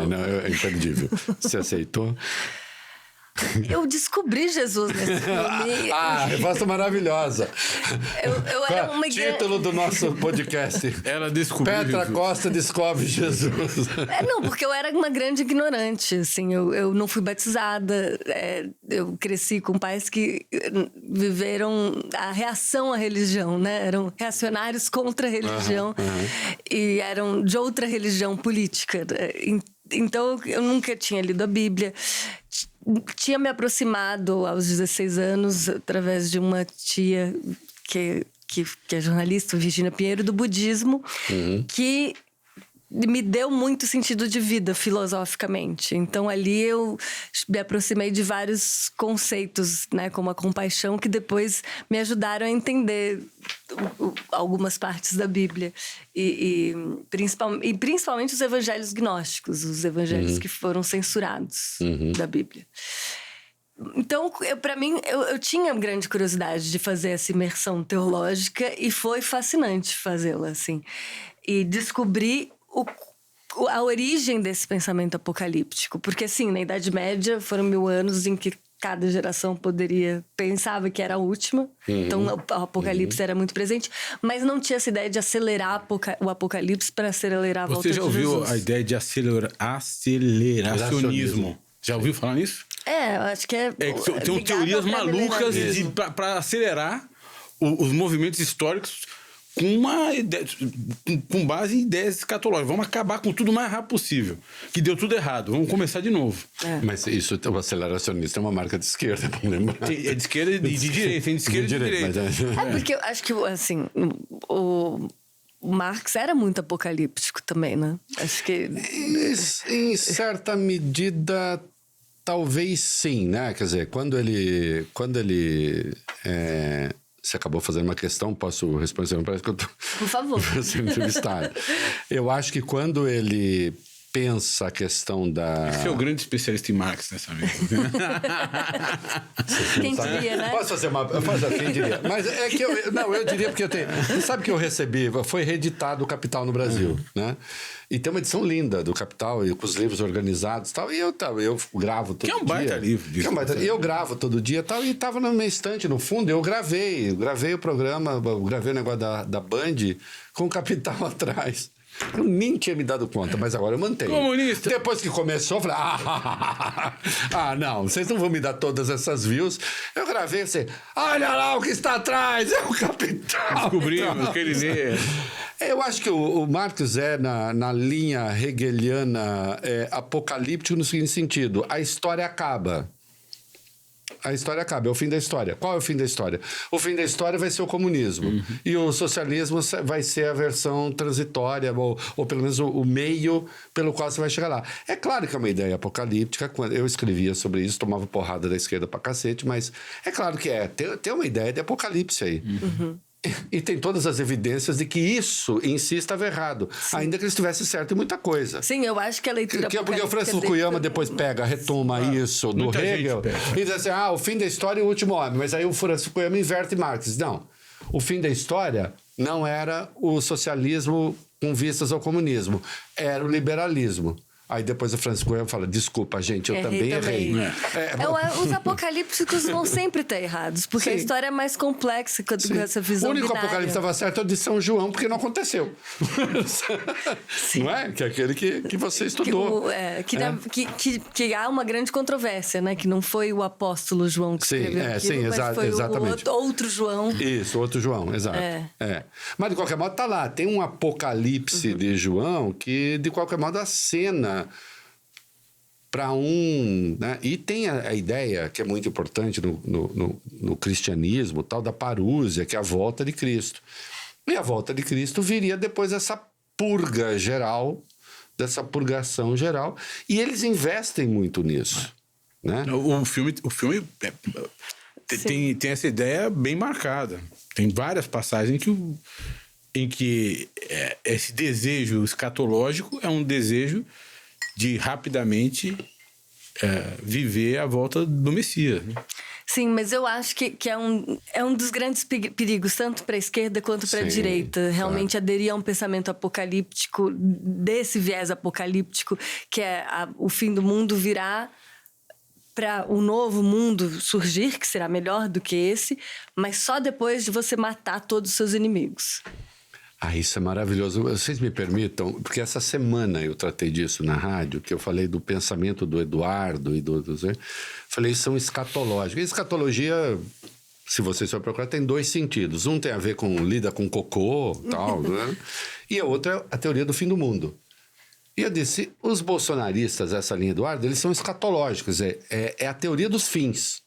Não, é imperdível. Você aceitou?
Eu descobri Jesus nesse filme.
Resposta maravilhosa.
Eu era uma
Título do nosso podcast.
Ela descobriu
Petra
Jesus.
Costa descobre Jesus.
Não, porque eu era uma grande ignorante, assim, eu não fui batizada, eu cresci com pais que viveram a reação à religião, né? Eram reacionários contra a religião e eram de outra religião política. Então, eu nunca tinha lido a Bíblia. Tinha me aproximado aos 16 anos através de uma tia que é jornalista, Virginia Pinheiro, do budismo, que me deu muito sentido de vida filosoficamente. Então ali eu me aproximei de vários conceitos, né, como a compaixão, que depois me ajudaram a entender algumas partes da Bíblia e principalmente os evangelhos gnósticos, os evangelhos que foram censurados da Bíblia. Então, para mim, eu tinha grande curiosidade de fazer essa imersão teológica e foi fascinante fazê-la, assim. E descobrir a origem desse pensamento apocalíptico. Porque, assim, na Idade Média foram 1000 anos em que cada geração pensava que era a última. Então, o apocalipse era muito presente. Mas não tinha essa ideia de acelerar o apocalipse para acelerar a volta de Jesus.
Você já ouviu a ideia de aceleracionismo? Já ouviu falar nisso?
Eu acho que
tem teorias malucas para acelerar os movimentos históricos com base em ideias escatológicas. Vamos acabar com tudo o mais rápido possível. Que deu tudo errado. Vamos começar de novo.
Mas isso, o aceleracionista é uma marca de esquerda, vamos lembrar.
É de esquerda e de direita. Tem de esquerda e de direita.
Porque eu acho que, assim, o Marx era muito apocalíptico também, né? Acho que...
Em certa medida... Talvez sim, né? Quer dizer, quando ele você acabou fazendo uma questão, posso responder? Parece que eu tô...
Por favor.
sendo entrevistado. Eu acho que quando ele pensa a questão da...
Você é o grande especialista em Marx nessa mesa.
Quem diria, né?
Posso fazer uma... Quem diria? Mas é que eu diria porque eu tenho... Você sabe que eu recebi... Foi reeditado o Capital no Brasil, né? E tem uma edição linda do Capital, e com os livros organizados e tal. E eu gravo todo dia.
Que é um baita livro.
E eu gravo todo dia e tal. E tava na minha estante, no fundo, eu gravei o programa, gravei o negócio da Band com o Capital atrás. Eu nem tinha me dado conta, mas agora eu mantenho.
Comunista.
Depois que começou, eu falei, não, vocês não vão me dar todas essas views. Eu gravei assim, olha lá o que está atrás, é o Capital.
Descobrimos que ele lê.
Eu acho que o Marx na linha hegeliana apocalíptico no seguinte sentido, a história acaba. A história acaba, é o fim da história. Qual é o fim da história? O fim da história vai ser o comunismo. E o socialismo vai ser a versão transitória, ou pelo menos o meio pelo qual você vai chegar lá. É claro que é uma ideia apocalíptica. Quando eu escrevia sobre isso, tomava porrada da esquerda pra cacete, mas é claro que tem uma ideia de apocalipse aí. E tem todas as evidências de que isso em si estava errado. Sim. Ainda que ele estivesse certo em muita coisa.
Sim, eu acho que a leitura...
Porque o Francis Fukuyama depois retoma isso do Hegel e diz assim, o fim da história e o último homem. Mas aí o Francis Fukuyama inverte Marx. Não, o fim da história não era o socialismo com vistas ao comunismo, era o liberalismo. Aí depois o Francis Fukuyama fala, desculpa, gente, eu também errei.
Os apocalípticos vão sempre estar errados, porque a história é mais complexa com essa visão binária.
O único apocalipse estava certo é o de São João, porque não aconteceu. Não é? Que é aquele que você estudou.
Que há uma grande controvérsia, né? Que não foi o apóstolo João que escreveu aquilo, mas foi
exatamente.
O outro João.
Isso, outro João, exato. Mas, de qualquer modo, tá lá. Tem um apocalipse de João que, de qualquer modo, acena para né? E tem a ideia, que é muito importante no cristianismo, tal da parúzia, que é a volta de Cristo. E a volta de Cristo viria depois dessa purga geral, dessa purgação geral, e eles investem muito nisso. Né?
O filme tem essa ideia bem marcada. Tem várias passagens em que esse desejo escatológico é um desejo de rapidamente viver a volta do Messias, né?
Sim, mas eu acho que é um dos grandes perigos, tanto para a esquerda quanto para a direita. Realmente aderir a um pensamento apocalíptico, desse viés apocalíptico, que é o fim do mundo virar para um novo mundo surgir, que será melhor do que esse, mas só depois de você matar todos os seus inimigos.
Isso é maravilhoso. Vocês me permitam, porque essa semana eu tratei disso na rádio, que eu falei do pensamento do Eduardo e falei, são escatológicos. Escatologia, se vocês for procurar, tem 2 sentidos. Um tem a ver com lida com cocô, tal, né? E a outra é a teoria do fim do mundo. E eu disse, os bolsonaristas, essa linha Eduardo, eles são escatológicos, é a teoria dos fins.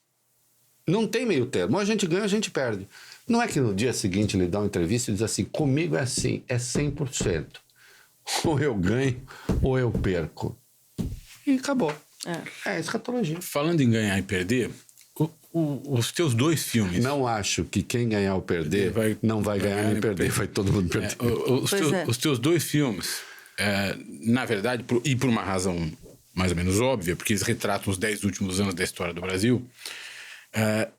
Não tem meio termo, ou a gente ganha ou a gente perde. Não é que no dia seguinte ele dá uma entrevista e diz assim, comigo é assim, é 100%. Ou eu ganho, ou eu perco. E acabou. É escatologia.
Falando em ganhar e perder, os teus 2 filmes...
Não acho que quem ganhar ou perder não vai ganhar nem perder, vai todo mundo perder.
Os teus 2 filmes, na verdade, e por uma razão mais ou menos óbvia, porque eles retratam os 10 últimos anos da história do Brasil...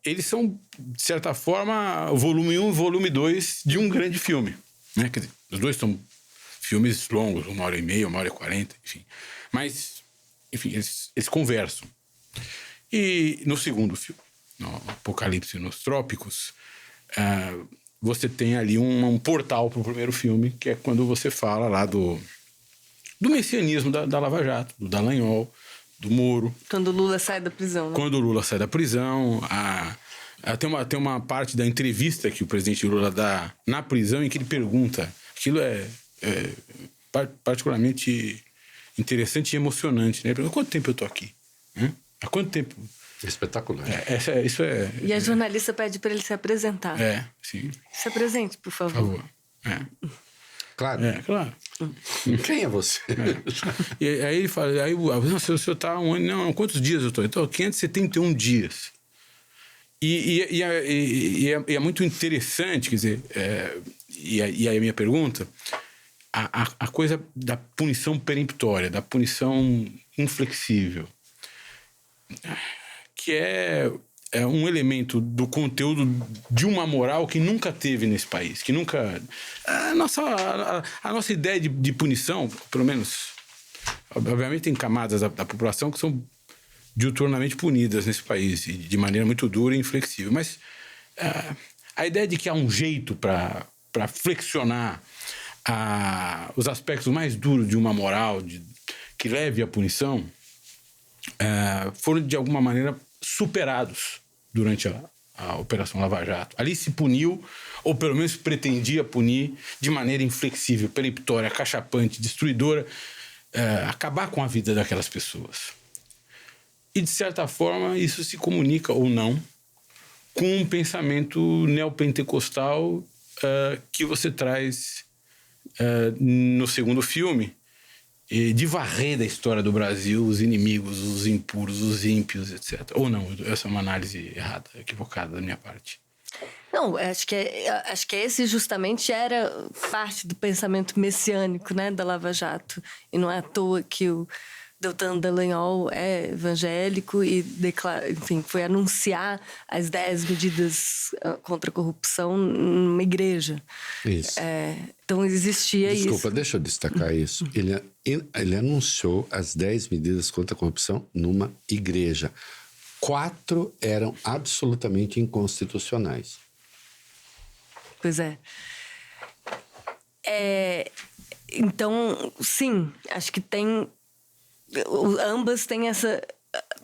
eles são, de certa forma, o volume 1 e volume 2 de um grande filme, né? Quer dizer, os 2 são filmes longos, 1h30, 1h40, enfim. Mas, enfim, eles conversam. E no segundo filme, no Apocalipse nos Trópicos, você tem ali um portal para o primeiro filme, que é quando você fala lá do messianismo da Lava Jato, do Dallagnol, do Moro.
Quando o Lula sai da prisão, né?
Quando o Lula sai da prisão. Tem uma parte da entrevista que o presidente Lula dá na prisão em que ele pergunta. Aquilo é particularmente interessante e emocionante, né? Ele pergunta, quanto tempo eu tô aqui? Há quanto tempo?
Espetacular.
Isso é...
E a jornalista pede para ele se apresentar.
Sim.
Se apresente, por favor.
Claro.
Claro.
Quem é você?
E aí ele fala, o senhor está onde? Não, quantos dias eu estou? Então, 571 dias. E é muito interessante, quer dizer, e aí a minha pergunta, a coisa da punição peremptória, da punição inflexível, que é um elemento do conteúdo de uma moral que nunca teve nesse país, que nunca... A nossa ideia de punição, pelo menos, obviamente tem camadas da população que são diuturnamente punidas nesse país, de maneira muito dura e inflexível, mas a ideia de que há um jeito para flexionar os aspectos mais duros de uma moral que leve à punição foram, de alguma maneira, superados durante a Operação Lava Jato. Ali se puniu, ou pelo menos pretendia punir, de maneira inflexível, peremptória, acachapante, destruidora, acabar com a vida daquelas pessoas. E, de certa forma, isso se comunica ou não com um pensamento neopentecostal que você traz no segundo filme, de varrer da história do Brasil os inimigos, os impuros, os ímpios, etc. Ou não, essa é uma análise errada, equivocada da minha parte.
Não, acho que esse justamente era parte do pensamento messiânico, né, da Lava Jato. E não é à toa que o Deltan Dallagnol é evangélico e foi anunciar as 10 medidas contra a corrupção numa igreja.
Isso.
Então existia isso.
Desculpa, deixa eu destacar isso. Ele anunciou as 10 medidas contra a corrupção numa igreja. 4 eram absolutamente inconstitucionais.
Pois é. Então, sim, acho que tem... Ambas têm essa...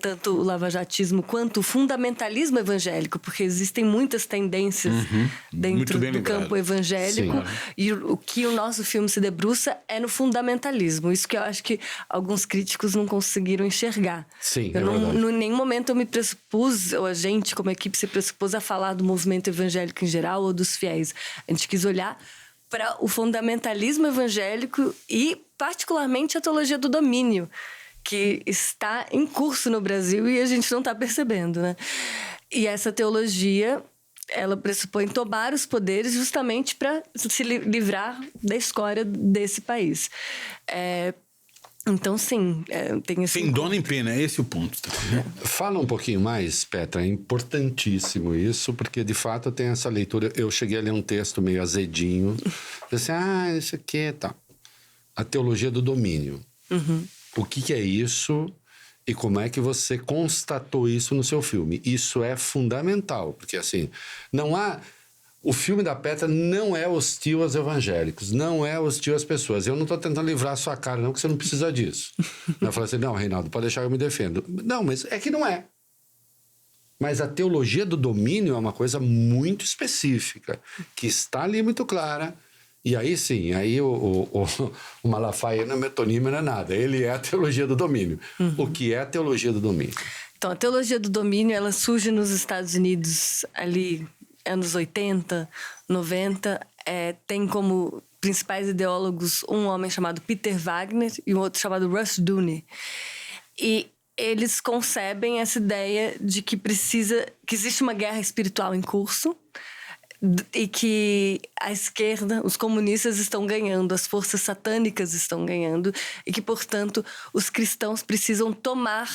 Tanto o lavajatismo quanto o fundamentalismo evangélico, porque existem muitas tendências dentro do campo evangélico. Sim. E o que o nosso filme se debruça é no fundamentalismo. Isso que eu acho que alguns críticos não conseguiram enxergar.
Sim,
em nenhum momento eu me pressupus, ou a gente como equipe se pressupôs a falar do movimento evangélico em geral ou dos fiéis. A gente quis olhar para o fundamentalismo evangélico e particularmente a teologia do domínio, que está em curso no Brasil e a gente não está percebendo, né? E essa teologia, ela pressupõe tomar os poderes justamente para se livrar da escória desse país. Então, sim, tem esse...
Sem dó nem pena, é esse o ponto. Tá?
Fala um pouquinho mais, Petra, é importantíssimo isso, porque de fato tem essa leitura. Eu cheguei a ler um texto meio azedinho, assim, isso aqui tá. A teologia do domínio. O que é isso e como é que você constatou isso no seu filme? Isso é fundamental, porque assim, não há... O filme da Petra não é hostil aos evangélicos, não é hostil às pessoas. Eu não estou tentando livrar a sua cara, não, que você não precisa disso. Eu falei assim, não, Reinaldo, pode deixar que eu me defendo. Não, mas é que não é. Mas a teologia do domínio é uma coisa muito específica, que está ali muito clara. E aí sim, aí o Malafaia não é metonímio, não é nada. Ele é a teologia do domínio. O que é a teologia do domínio?
Então, a teologia do domínio, ela surge nos Estados Unidos ali... anos 80, 90, tem como principais ideólogos um homem chamado Peter Wagner e um outro chamado Russ Dooney. E eles concebem essa ideia de que existe uma guerra espiritual em curso e que a esquerda, os comunistas estão ganhando, as forças satânicas estão ganhando e que, portanto, os cristãos precisam tomar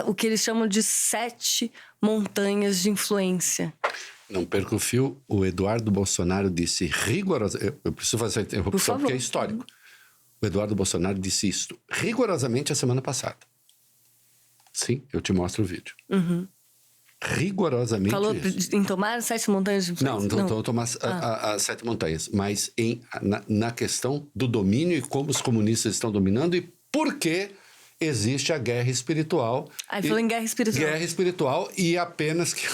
o que eles chamam de 7 montanhas de influência.
Não perca o fio, o Eduardo Bolsonaro disse rigorosamente... Eu preciso fazer essa interrupção porque é histórico. O Eduardo Bolsonaro disse isso rigorosamente a semana passada. Sim, eu te mostro o vídeo. Rigorosamente
falou
isso.
Em tomar 7 montanhas de influência?
Não tomar as 7 montanhas, mas na questão do domínio e como os comunistas estão dominando e por que existe a guerra espiritual.
Ele falou em guerra espiritual.
Guerra espiritual e apenas que...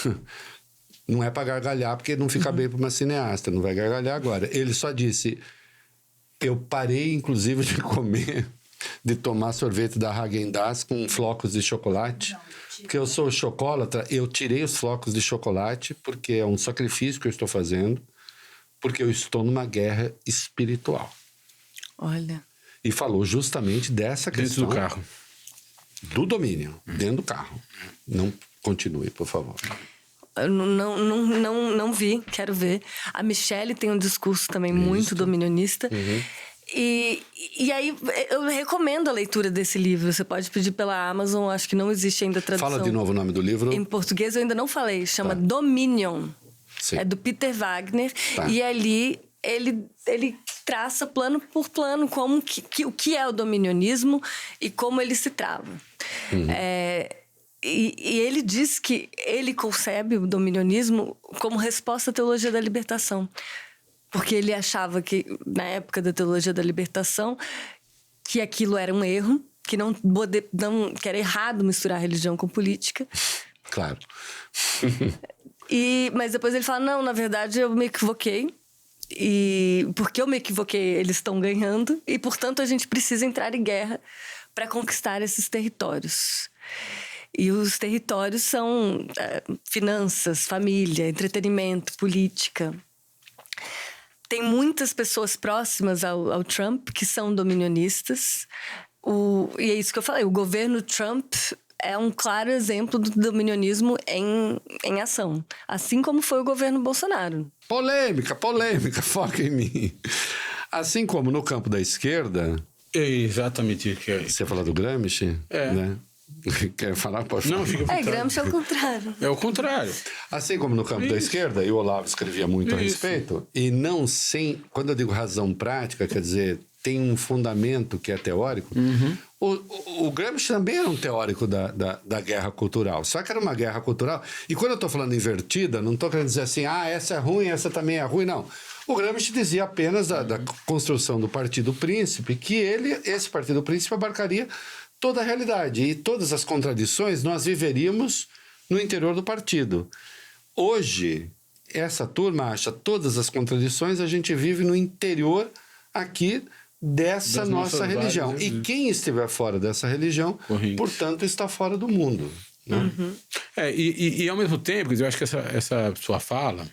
Não é para gargalhar, porque não fica bem para uma cineasta, não vai gargalhar agora. Ele só disse, eu parei, inclusive, de comer, de tomar sorvete da Häagen-Dazs com flocos de chocolate, porque eu sou chocolatra, eu tirei os flocos de chocolate, porque é um sacrifício que eu estou fazendo, porque eu estou numa guerra espiritual.
Olha.
E falou justamente dessa questão...
Dentro do carro.
Do domínio, dentro do carro. Não continue, por favor.
Eu não vi, quero ver. A Michelle tem um discurso também muito dominionista. E aí, eu recomendo a leitura desse livro. Você pode pedir pela Amazon, acho que não existe ainda tradução.
Fala de novo o nome do livro.
Em português eu ainda não falei, chama Dominion.
Sim.
É do Peter Wagner. E ali ele traça plano por plano o que é o dominionismo e como ele se trava. E ele diz que ele concebe o dominionismo como resposta à teologia da libertação. Porque ele achava que, na época da teologia da libertação, que aquilo era um erro, que que era errado misturar religião com política.
Claro.
Mas depois ele fala, não, na verdade eu me equivoquei. E porque eu me equivoquei, eles estão ganhando. E, portanto, a gente precisa entrar em guerra para conquistar esses territórios. E os territórios são finanças, família, entretenimento, política. Tem muitas pessoas próximas ao Trump que são dominionistas. E é isso que eu falei, o governo Trump é um claro exemplo do dominionismo em ação. Assim como foi o governo Bolsonaro.
Polêmica, foca em mim. Assim como no campo da esquerda...
É exatamente isso que é.
Você fala do Gramsci? Né? Quer falar? Pode falar.
Não, fica por trás.
Gramsci é o contrário.
É o contrário.
Assim como no campo da esquerda, e o Olavo escrevia muito a respeito, e não sem... Quando eu digo razão prática, quer dizer, tem um fundamento que é teórico. O Gramsci também era um teórico da guerra cultural, só que era uma guerra cultural. E quando eu estou falando invertida, não estou querendo dizer assim, essa é ruim, essa também é ruim, não. O Gramsci dizia apenas da construção do Partido Príncipe, que esse Partido Príncipe abarcaria toda a realidade. E todas as contradições nós viveríamos no interior do partido. Hoje, essa turma acha todas as contradições, a gente vive no interior aqui dessa nossa religião. E quem estiver fora dessa religião, portanto, está fora do mundo. Né?
E ao mesmo tempo, eu acho que essa sua fala,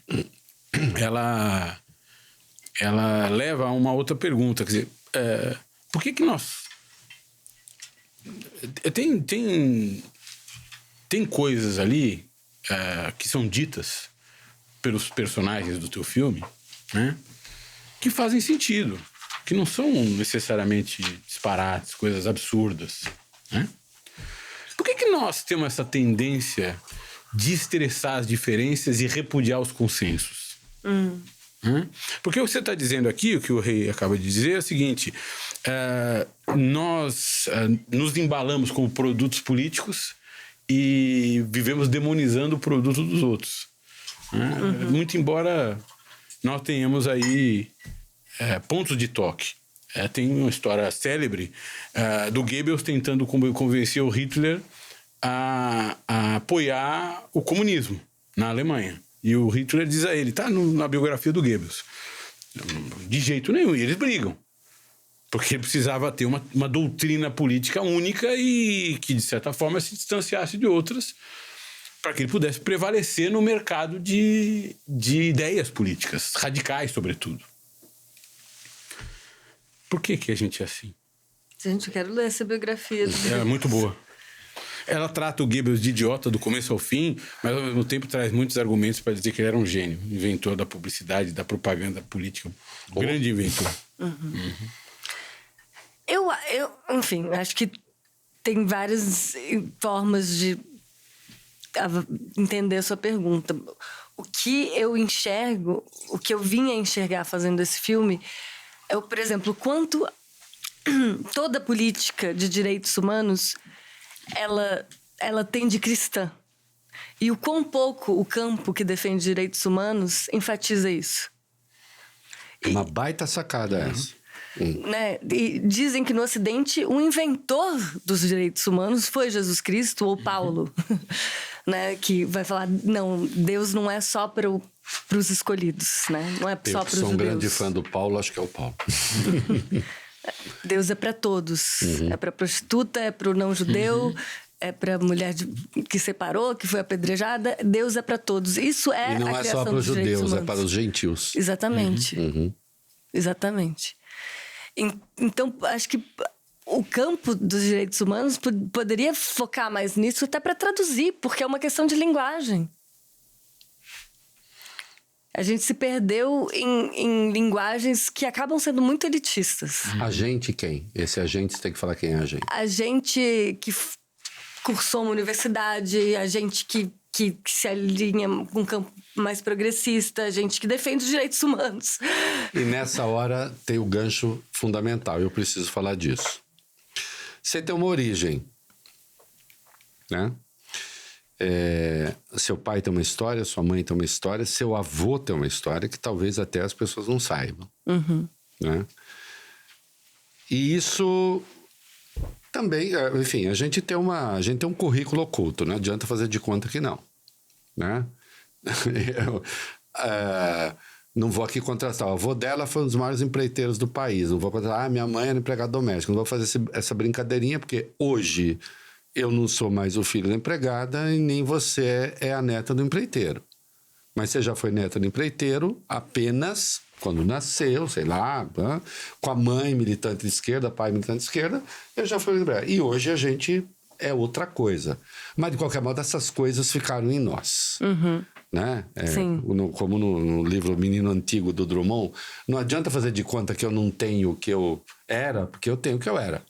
ela leva a uma outra pergunta. Quer dizer, por que nós... Tem coisas ali que são ditas pelos personagens do teu filme, né? Que fazem sentido, que não são necessariamente disparates, coisas absurdas, né? Por que nós temos essa tendência de estressar as diferenças e repudiar os consensos? Porque o que você está dizendo aqui, o que o Rei acaba de dizer, é o seguinte: nós nos embalamos como produtos políticos e vivemos demonizando o produto dos outros. Muito embora nós tenhamos aí pontos de toque. Tem uma história célebre do Goebbels tentando convencer o Hitler a apoiar o comunismo na Alemanha. E o Hitler diz a ele, tá na biografia do Goebbels, de jeito nenhum, e eles brigam. Porque ele precisava ter uma doutrina política única e que, de certa forma, se distanciasse de outras para que ele pudesse prevalecer no mercado de ideias políticas, radicais, sobretudo. Por que a gente é assim?
Gente, eu quero ler essa biografia.
É muito boa. Ela trata o Goebbels de idiota do começo ao fim, mas ao mesmo tempo traz muitos argumentos para dizer que ele era um gênio, inventor da publicidade, da propaganda política. Grande inventor.
Eu, enfim, acho que tem várias formas de entender a sua pergunta. O que eu enxergo, o que eu vim a enxergar fazendo esse filme é, por exemplo, o quanto toda política de direitos humanos ela tem de cristã. E o quão pouco o campo que defende direitos humanos enfatiza isso.
Uma baita sacada essa.
Né? E dizem que no Ocidente o inventor dos direitos humanos foi Jesus Cristo ou Paulo. Né? Que vai falar, não, Deus não é só para os escolhidos, né? Não é só para os judeus. Eu sou um grande
fã do Paulo, acho que é o Paulo.
Deus é para todos. É para prostituta, é para o não judeu, é para a mulher que separou, que foi apedrejada. Deus é para todos. Isso é
e não
a
é
criação
só para os judeus,
humanos.
é para os gentios.
Exatamente. Exatamente. Então, acho que o campo dos direitos humanos poderia focar mais nisso até para traduzir, porque é uma questão de linguagem. A gente se perdeu em linguagens que acabam sendo muito elitistas.
A gente quem? Esse agente, você tem que falar quem é a gente.
A gente que cursou uma universidade, a gente que se alinha com um campo mais progressista, a gente que defende os direitos humanos.
E nessa hora tem o gancho fundamental, eu preciso falar disso. Você tem uma origem, né? Seu pai tem uma história, sua mãe tem uma história, seu avô tem uma história que talvez até as pessoas não saibam. Né? E isso também, enfim, a gente tem um currículo oculto, não adianta fazer de conta que não. Né? Não vou aqui contrastar. O avô dela foi um dos maiores empreiteiros do país. Não vou contrastar, minha mãe era empregada doméstica. Não vou fazer essa brincadeirinha, porque hoje eu não sou mais o filho da empregada e nem você é a neta do empreiteiro. Mas você já foi neta do empreiteiro apenas quando nasceu, sei lá, com a mãe militante de esquerda, pai militante de esquerda, eu já fui empregado. E hoje a gente é outra coisa. Mas, de qualquer modo, essas coisas ficaram em nós. Né? Como no livro Menino Antigo, do Drummond, não adianta fazer de conta que eu não tenho o que eu era, porque eu tenho o que eu era.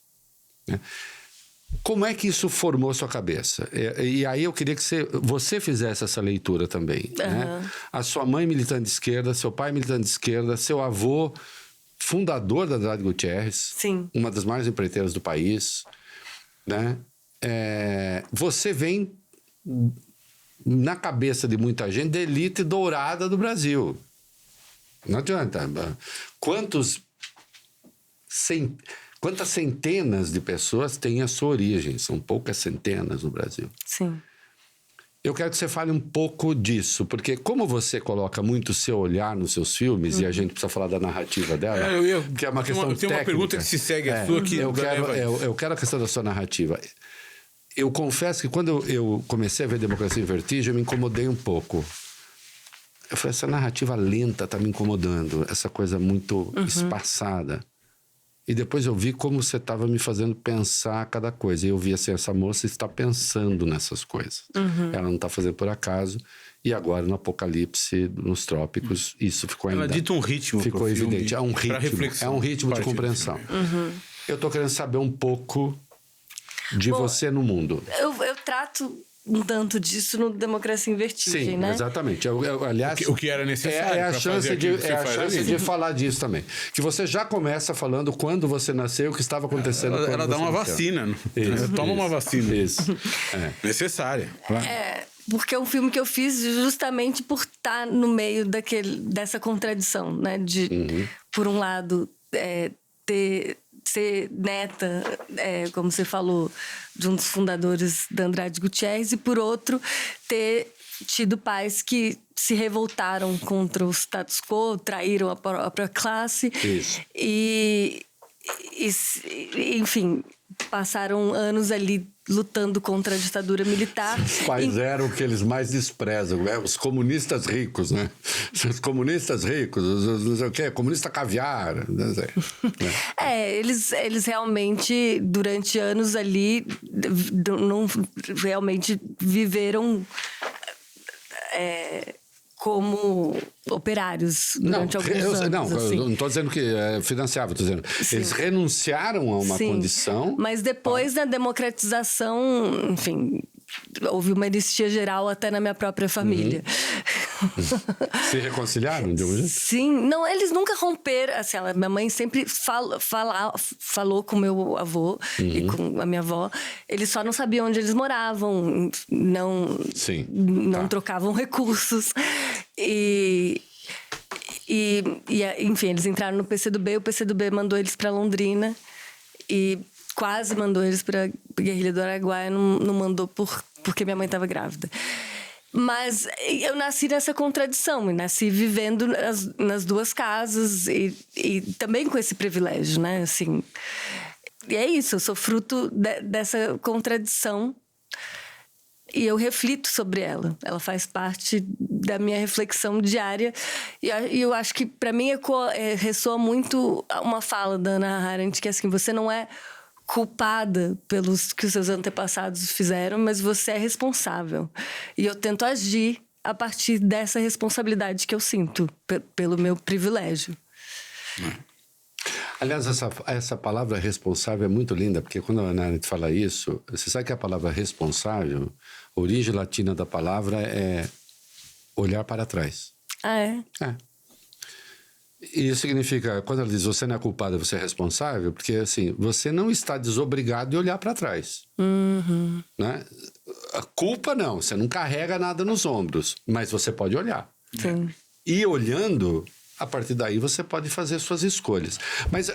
Né? Como é que isso formou sua cabeça? E aí eu queria que você fizesse essa leitura também. Né? A sua mãe militante de esquerda, seu pai militante de esquerda, seu avô fundador da Andrade Gutierrez, uma das maiores empreiteiras do país. Né? Você vem na cabeça de muita gente da elite dourada do Brasil. Não adianta. Quantas centenas de pessoas têm a sua origem? São poucas centenas no Brasil.
Sim.
Eu quero que você fale um pouco disso, porque como você coloca muito o seu olhar nos seus filmes, e a gente precisa falar da narrativa dela, que é uma questão técnica.
Tem uma pergunta que se segue a sua aqui.
Eu quero a questão da sua narrativa. Eu confesso que quando eu comecei a ver Democracia em Vertigem, eu me incomodei um pouco. Eu falei, essa narrativa lenta está me incomodando, essa coisa muito espaçada. E depois eu vi como você estava me fazendo pensar cada coisa. E eu vi assim, essa moça está pensando nessas coisas. Ela não está fazendo por acaso. E agora, no Apocalipse, nos Trópicos, isso ficou ainda...
Ela dita um ritmo.
Ficou evidente. É um ritmo de compreensão. Eu tô querendo saber um pouco de você no mundo.
Eu trato um tanto disso no Democracia em Vertigem,
Sim,
né?
exatamente. Aliás,
O que era necessário.
é a
pra
chance,
fazer
de,
aquilo que você
é a
faz
chance
ali.
de falar disso também. Que você já começa falando quando você nasceu, o que estava acontecendo quando
Ela dá
você
uma
nasceu.
vacina.
Isso,
Toma uma vacina.
Isso. É.
Necessária. Claro.
Porque é um filme que eu fiz justamente por estar no meio dessa contradição, né? De, por um lado, ser neta, como você falou, de um dos fundadores da Andrade Gutierrez, e por outro, ter tido pais que se revoltaram contra o status quo, traíram a própria classe.
Isso.
E enfim, passaram anos ali lutando contra a ditadura militar.
Os pais eram o que eles mais desprezam, os comunistas ricos, né? Os comunistas ricos, não sei o quê, comunista caviar. Não sei.
Eles realmente, durante anos ali, não realmente viveram como operários durante alguns anos.
Não,
assim.
eu não estou dizendo que financiava, estou dizendo.
Sim.
Eles renunciaram a uma condição.
Mas depois da democratização, enfim, houve uma anistia geral até na minha própria família.
Se reconciliaram de um jeito?
Sim, não, eles nunca romperam. Assim, minha mãe sempre falou com meu avô e com a minha avó. Eles só não sabiam onde eles moravam, não trocavam recursos. Enfim, eles entraram no PCdoB, o PCdoB mandou eles para Londrina e quase mandou eles para Guerrilha do Araguaia, não mandou porque minha mãe estava grávida. Mas eu nasci nessa contradição, e nasci vivendo nas duas casas e também com esse privilégio, né? Assim, e é isso, eu sou fruto dessa contradição e eu reflito sobre ela. Ela faz parte da minha reflexão diária e eu acho que, para mim, ressoa muito uma fala da Hannah Arendt, que é assim, você não é culpada pelos que os seus antepassados fizeram, mas você é responsável. E eu tento agir a partir dessa responsabilidade que eu sinto, pelo meu privilégio.
Aliás, essa palavra responsável é muito linda, porque quando a Hannah Arendt fala isso, você sabe que a palavra responsável, a origem latina da palavra é olhar para trás.
Ah, é?
É. E isso significa, quando ela diz você não é culpada, você é responsável, porque assim, você não está desobrigado de olhar para trás. Né? A culpa não, você não carrega nada nos ombros, mas você pode olhar.
Sim.
E olhando, a partir daí você pode fazer suas escolhas. Mas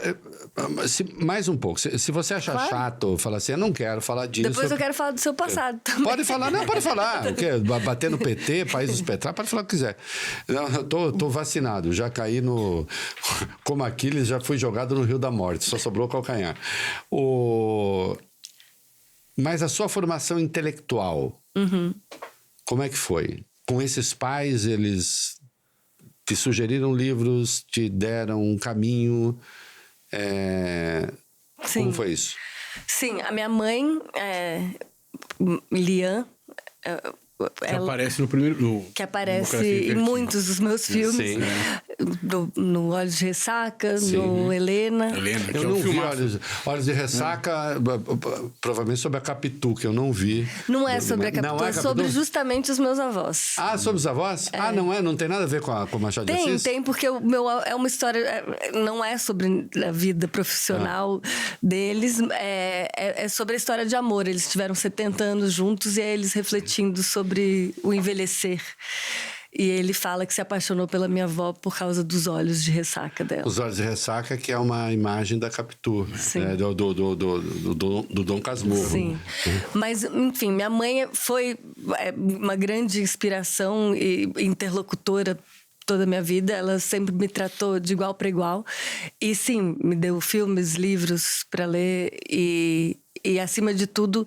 mais um pouco, se você achar chato, falar assim, eu não quero falar disso.
Depois eu quero falar do seu passado também.
Pode falar, não, pode falar. O quê? Bater no PT, país dos petralhos, pode falar o que quiser. Eu tô vacinado, já caí no... Como Aquiles, já fui jogado no Rio da Morte, só sobrou o calcanhar. Mas a sua formação intelectual, como é que foi? Com esses pais, eles te sugeriram livros, te deram um caminho. Como foi isso?
Sim, a minha mãe, Lian,
Que aparece no primeiro...
que aparece em muitos dos meus filmes.
Sim.
No Olhos de Ressaca, no Helena.
Helena, que
Eu
é um
não vi
filmaço.
Olhos de Ressaca, provavelmente sobre a Capitu, que eu não vi.
Não é sobre a Capitu, é sobre justamente os meus avós.
Ah, sobre os avós? Ah, não tem nada a ver com Machado de Assis?
Tem, porque é uma história, não é sobre a vida profissional deles, é sobre a história de amor. Eles tiveram 70 anos juntos e é eles refletindo sobre o envelhecer. E ele fala que se apaixonou pela minha avó por causa dos olhos de ressaca dela.
Os Olhos de Ressaca, que é uma imagem da Capitu, né? do Dom Casmurro.
Sim. Mas, enfim, minha mãe foi uma grande inspiração e interlocutora toda a minha vida. Ela sempre me tratou de igual para igual. E, sim, me deu filmes, livros para ler e, acima de tudo,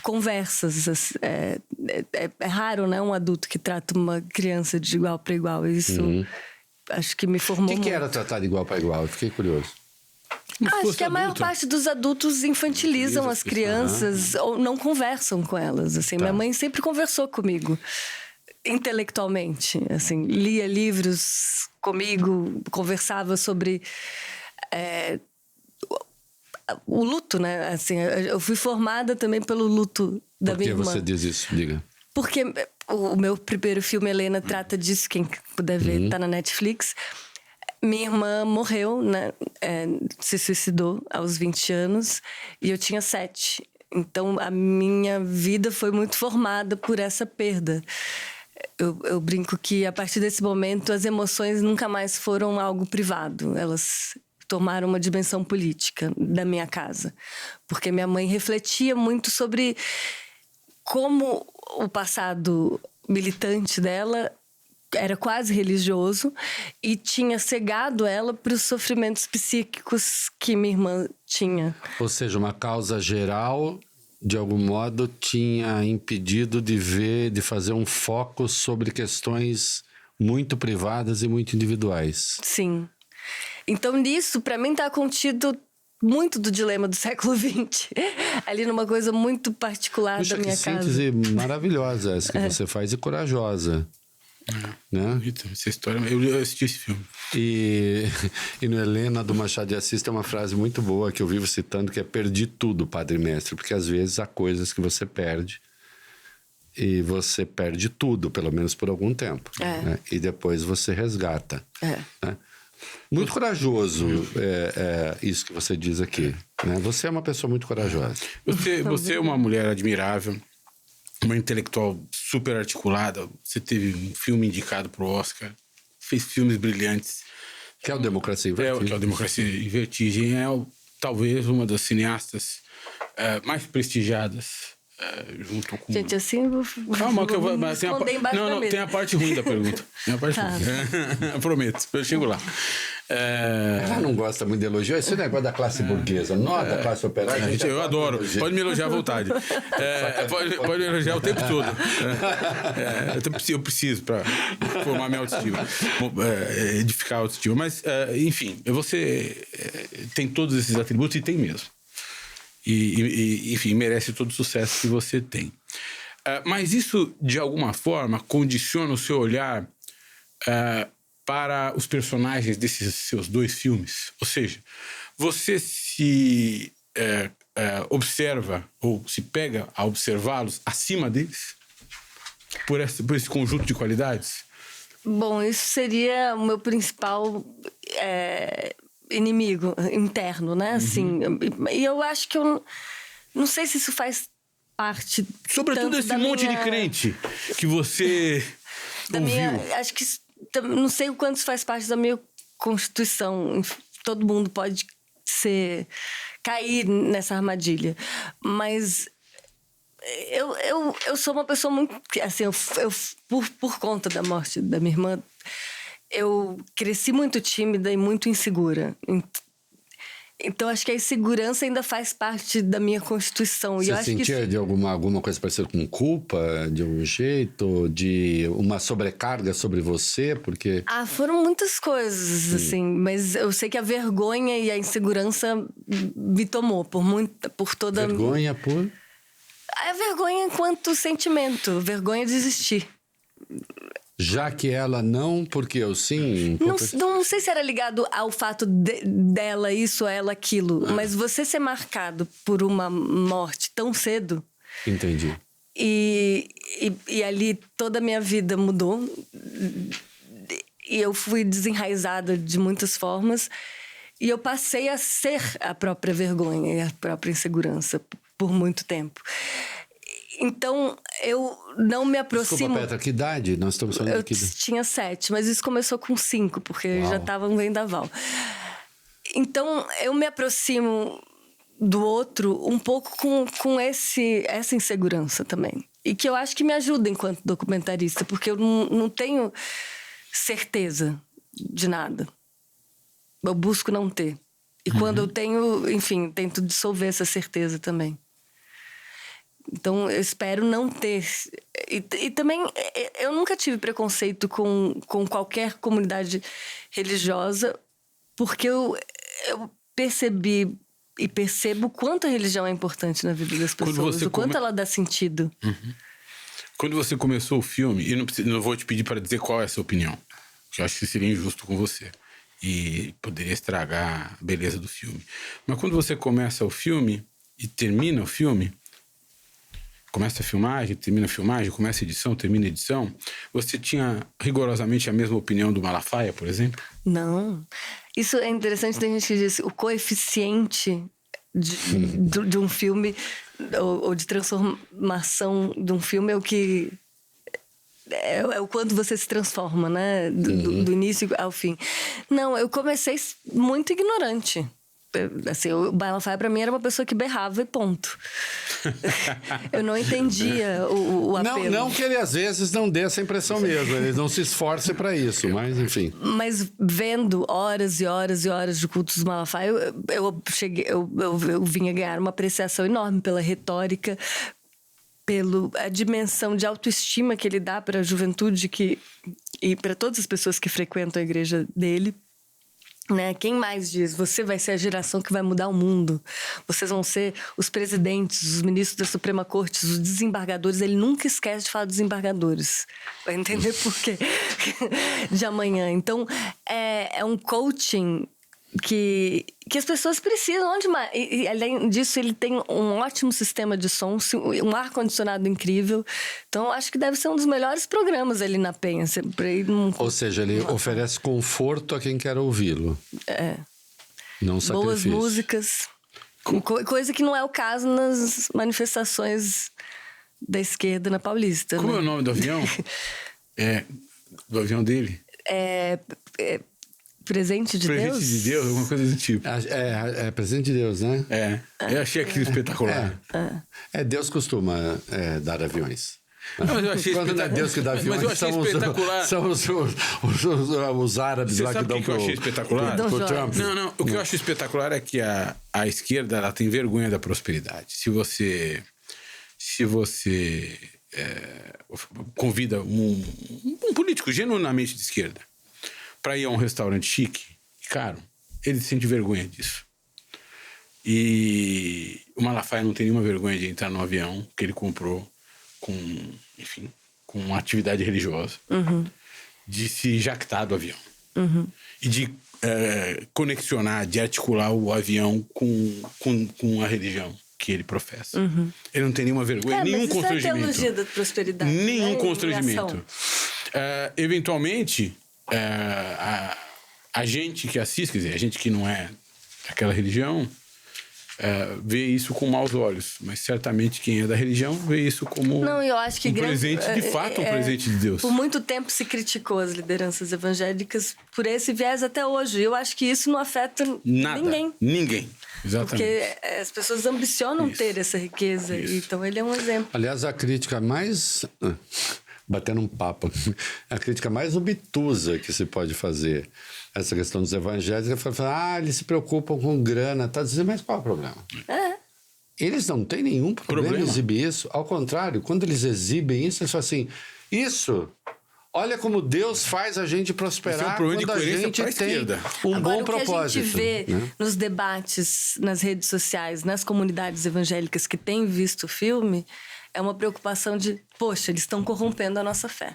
conversas. É raro, né? Um adulto que trata uma criança de igual para igual. Isso acho que me formou
O que
muito.
era tratar de igual para igual? Eu fiquei curioso.
Acho que a maior parte dos adultos infantilizam as crianças ou não conversam com elas. Assim, minha mãe sempre conversou comigo intelectualmente, assim, lia livros comigo, conversava sobre o luto, né? Assim, eu fui formada também pelo luto da minha irmã.
Por que você diz isso? Diga.
Porque o meu primeiro filme, Helena, trata disso. Quem puder ver, tá na Netflix. Minha irmã morreu, né? Se suicidou aos 20 anos e eu tinha 7. Então, a minha vida foi muito formada por essa perda. Eu brinco que, a partir desse momento, as emoções nunca mais foram algo privado. Elas tomaram uma dimensão política da minha casa. Porque minha mãe refletia muito sobre como o passado militante dela era quase religioso e tinha cegado ela para os sofrimentos psíquicos que minha irmã tinha.
Ou seja, uma causa geral, de algum modo, tinha impedido de fazer um foco sobre questões muito privadas e muito individuais.
Sim. Então, nisso, para mim, está contido muito do dilema do século XX. Ali numa coisa muito particular da minha casa.
Síntese maravilhosa essa que você faz e corajosa. Né?
Essa história, eu assisti esse filme.
E no Helena, do Machado de Assis, tem uma frase muito boa que eu vivo citando, que é: perdi tudo, Padre Mestre. Porque às vezes há coisas que você perde e você perde tudo, pelo menos por algum tempo. Né? E depois você resgata. Né? Muito corajoso isso que você diz aqui. Né? Você é uma pessoa muito corajosa.
Você é uma mulher admirável, uma intelectual super articulada. Você teve um filme indicado pro Oscar, fez filmes brilhantes.
Que é o Democracia em Vertigem.
Que é o Democracia em Vertigem. Talvez uma das cineastas mais prestigiadas, junto com...
Gente, assim...
Calma, que eu vou...
Não,
tem a parte ruim da pergunta. Tem a parte ruim. Prometo, eu chego lá.
Ela não gosta muito de elogio. Esse negócio da classe burguesa, não da classe operária.
Eu adoro. Pode me elogiar à vontade. Pode me elogiar o tempo todo. Eu preciso para formar minha autoestima. Edificar a autoestima. Mas, enfim, você tem todos esses atributos e tem mesmo. E enfim, merece todo o sucesso que você tem. Mas isso, de alguma forma, condiciona o seu olhar para os personagens desses seus 2 filmes. Ou seja, você se observa ou se pega a observá-los acima deles? Por esse conjunto de qualidades?
Bom, isso seria o meu principal inimigo interno, né? Assim, e eu acho que eu não sei se isso faz parte...
Sobretudo esse monte de crente que você ouviu.
Acho que não sei o quanto isso faz parte da minha constituição. Todo mundo pode cair nessa armadilha. Mas eu sou uma pessoa muito... Assim, por conta da morte da minha irmã, eu cresci muito tímida e muito insegura. Então, acho que a insegurança ainda faz parte da minha constituição.
Você
e eu
sentia de alguma coisa parecida com culpa, de algum jeito? De uma sobrecarga sobre você? Porque...
foram muitas coisas, assim. Mas eu sei que a vergonha e a insegurança me tomou por toda...
Vergonha por?
A vergonha enquanto sentimento. Vergonha de existir.
Já que ela não, porque eu sim...
Não sei se era ligado ao fato dela isso, ela aquilo. Mas você ser marcado por uma morte tão cedo...
Entendi.
E ali toda a minha vida mudou. E eu fui desenraizada de muitas formas. E eu passei a ser a própria vergonha e a própria insegurança por muito tempo. Então, eu não me aproximo...
Desculpa, Petra, que idade? Nós estamos falando aqui...
Eu tinha 7, mas isso começou com 5, porque já estava um vendaval. Então, eu me aproximo do outro um pouco com essa insegurança também. E que eu acho que me ajuda enquanto documentarista, porque eu não tenho certeza de nada. Eu busco não ter. E quando eu tenho, enfim, tento dissolver essa certeza também. Então, eu espero não ter. E também, eu nunca tive preconceito com qualquer comunidade religiosa, porque percebi e percebo o quanto a religião é importante na vida das pessoas, o quanto ela dá sentido.
Quando você começou o filme, e não vou te pedir para dizer qual é a sua opinião, que eu acho que seria injusto com você e poderia estragar a beleza do filme. Mas quando você começa o filme e termina o filme, começa a filmagem, termina a filmagem, começa a edição, termina a edição, você tinha rigorosamente a mesma opinião do Malafaia, por exemplo?
Não. Isso é interessante, tem gente que diz o coeficiente de um filme ou de transformação de um filme é o que... É o quanto você se transforma, né? Do início ao fim. Não, eu comecei muito ignorante. Assim, o Malafaia pra mim era uma pessoa que berrava e ponto. Eu não entendia o apelo.
Não que ele às vezes não dê essa impressão mesmo, ele não se esforce para isso, mas enfim.
Mas vendo horas e horas e horas de cultos do Malafaia, eu vinha ganhar uma apreciação enorme pela retórica, pela dimensão de autoestima que ele dá para a juventude e para todas as pessoas que frequentam a igreja dele. Né? Quem mais diz? Você vai ser a geração que vai mudar o mundo. Vocês vão ser os presidentes, os ministros da Suprema Corte, os desembargadores. Ele nunca esquece de falar dos desembargadores. Vai entender por quê de amanhã. Então, é um coaching que as pessoas precisam. Onde mais? E além disso, ele tem um ótimo sistema de som, um ar-condicionado incrível. Então, acho que deve ser um dos melhores programas ali na Penha.
Ou seja, ele oferece conforto a quem quer ouvi-lo. Não sacrifício.
Boas músicas. Coisa que não é o caso nas manifestações da esquerda na Paulista.
Como
né?
é o nome do avião? Do avião dele?
Presente de Deus?
Presente de Deus, alguma coisa do tipo.
É Presente de Deus, né?
Eu achei aquilo espetacular.
Deus costuma dar aviões.
Mas eu achei
Quando não é Deus que dá aviões,
mas eu achei espetacular.
São os árabes
Você
lá que
sabe
dão
o que eu achei espetacular?
pro Trump.
Não. O que eu acho espetacular é que a esquerda ela tem vergonha da prosperidade. Se você convida um político genuinamente de esquerda para ir a um restaurante chique, caro, ele sente vergonha disso. E o Malafaia não tem nenhuma vergonha de entrar no avião que ele comprou com uma atividade religiosa, de se jactar do avião e de conexionar, de articular o avião com a religião que ele professa. Ele não tem nenhuma vergonha, nenhum constrangimento.
Mas isso é a teologia da prosperidade.
Nenhum
né?
constrangimento. Eventualmente, a gente que assiste, quer dizer, a gente que não é daquela religião, vê isso com maus olhos. Mas certamente quem é da religião vê isso como
eu acho que
presente, de fato, um presente de Deus.
Por muito tempo se criticou as lideranças evangélicas por esse viés até hoje. Eu acho que isso não afeta
Ninguém. Exatamente.
Porque as pessoas ambicionam ter essa riqueza. Então ele é um exemplo.
Aliás, a crítica mais... Batendo um papo. A crítica mais obtusa que se pode fazer essa questão dos evangélicos é falar, eles se preocupam com grana, tá dizendo, mas qual é o problema? Eles não têm nenhum problema em exibir isso. Ao contrário, quando eles exibem isso, eles falam assim, olha como Deus faz a gente prosperar quando a gente tem um bom propósito.
O que a gente vê nos debates, nas redes sociais, nas comunidades evangélicas que têm visto o filme, é uma preocupação de, poxa, eles estão corrompendo a nossa fé.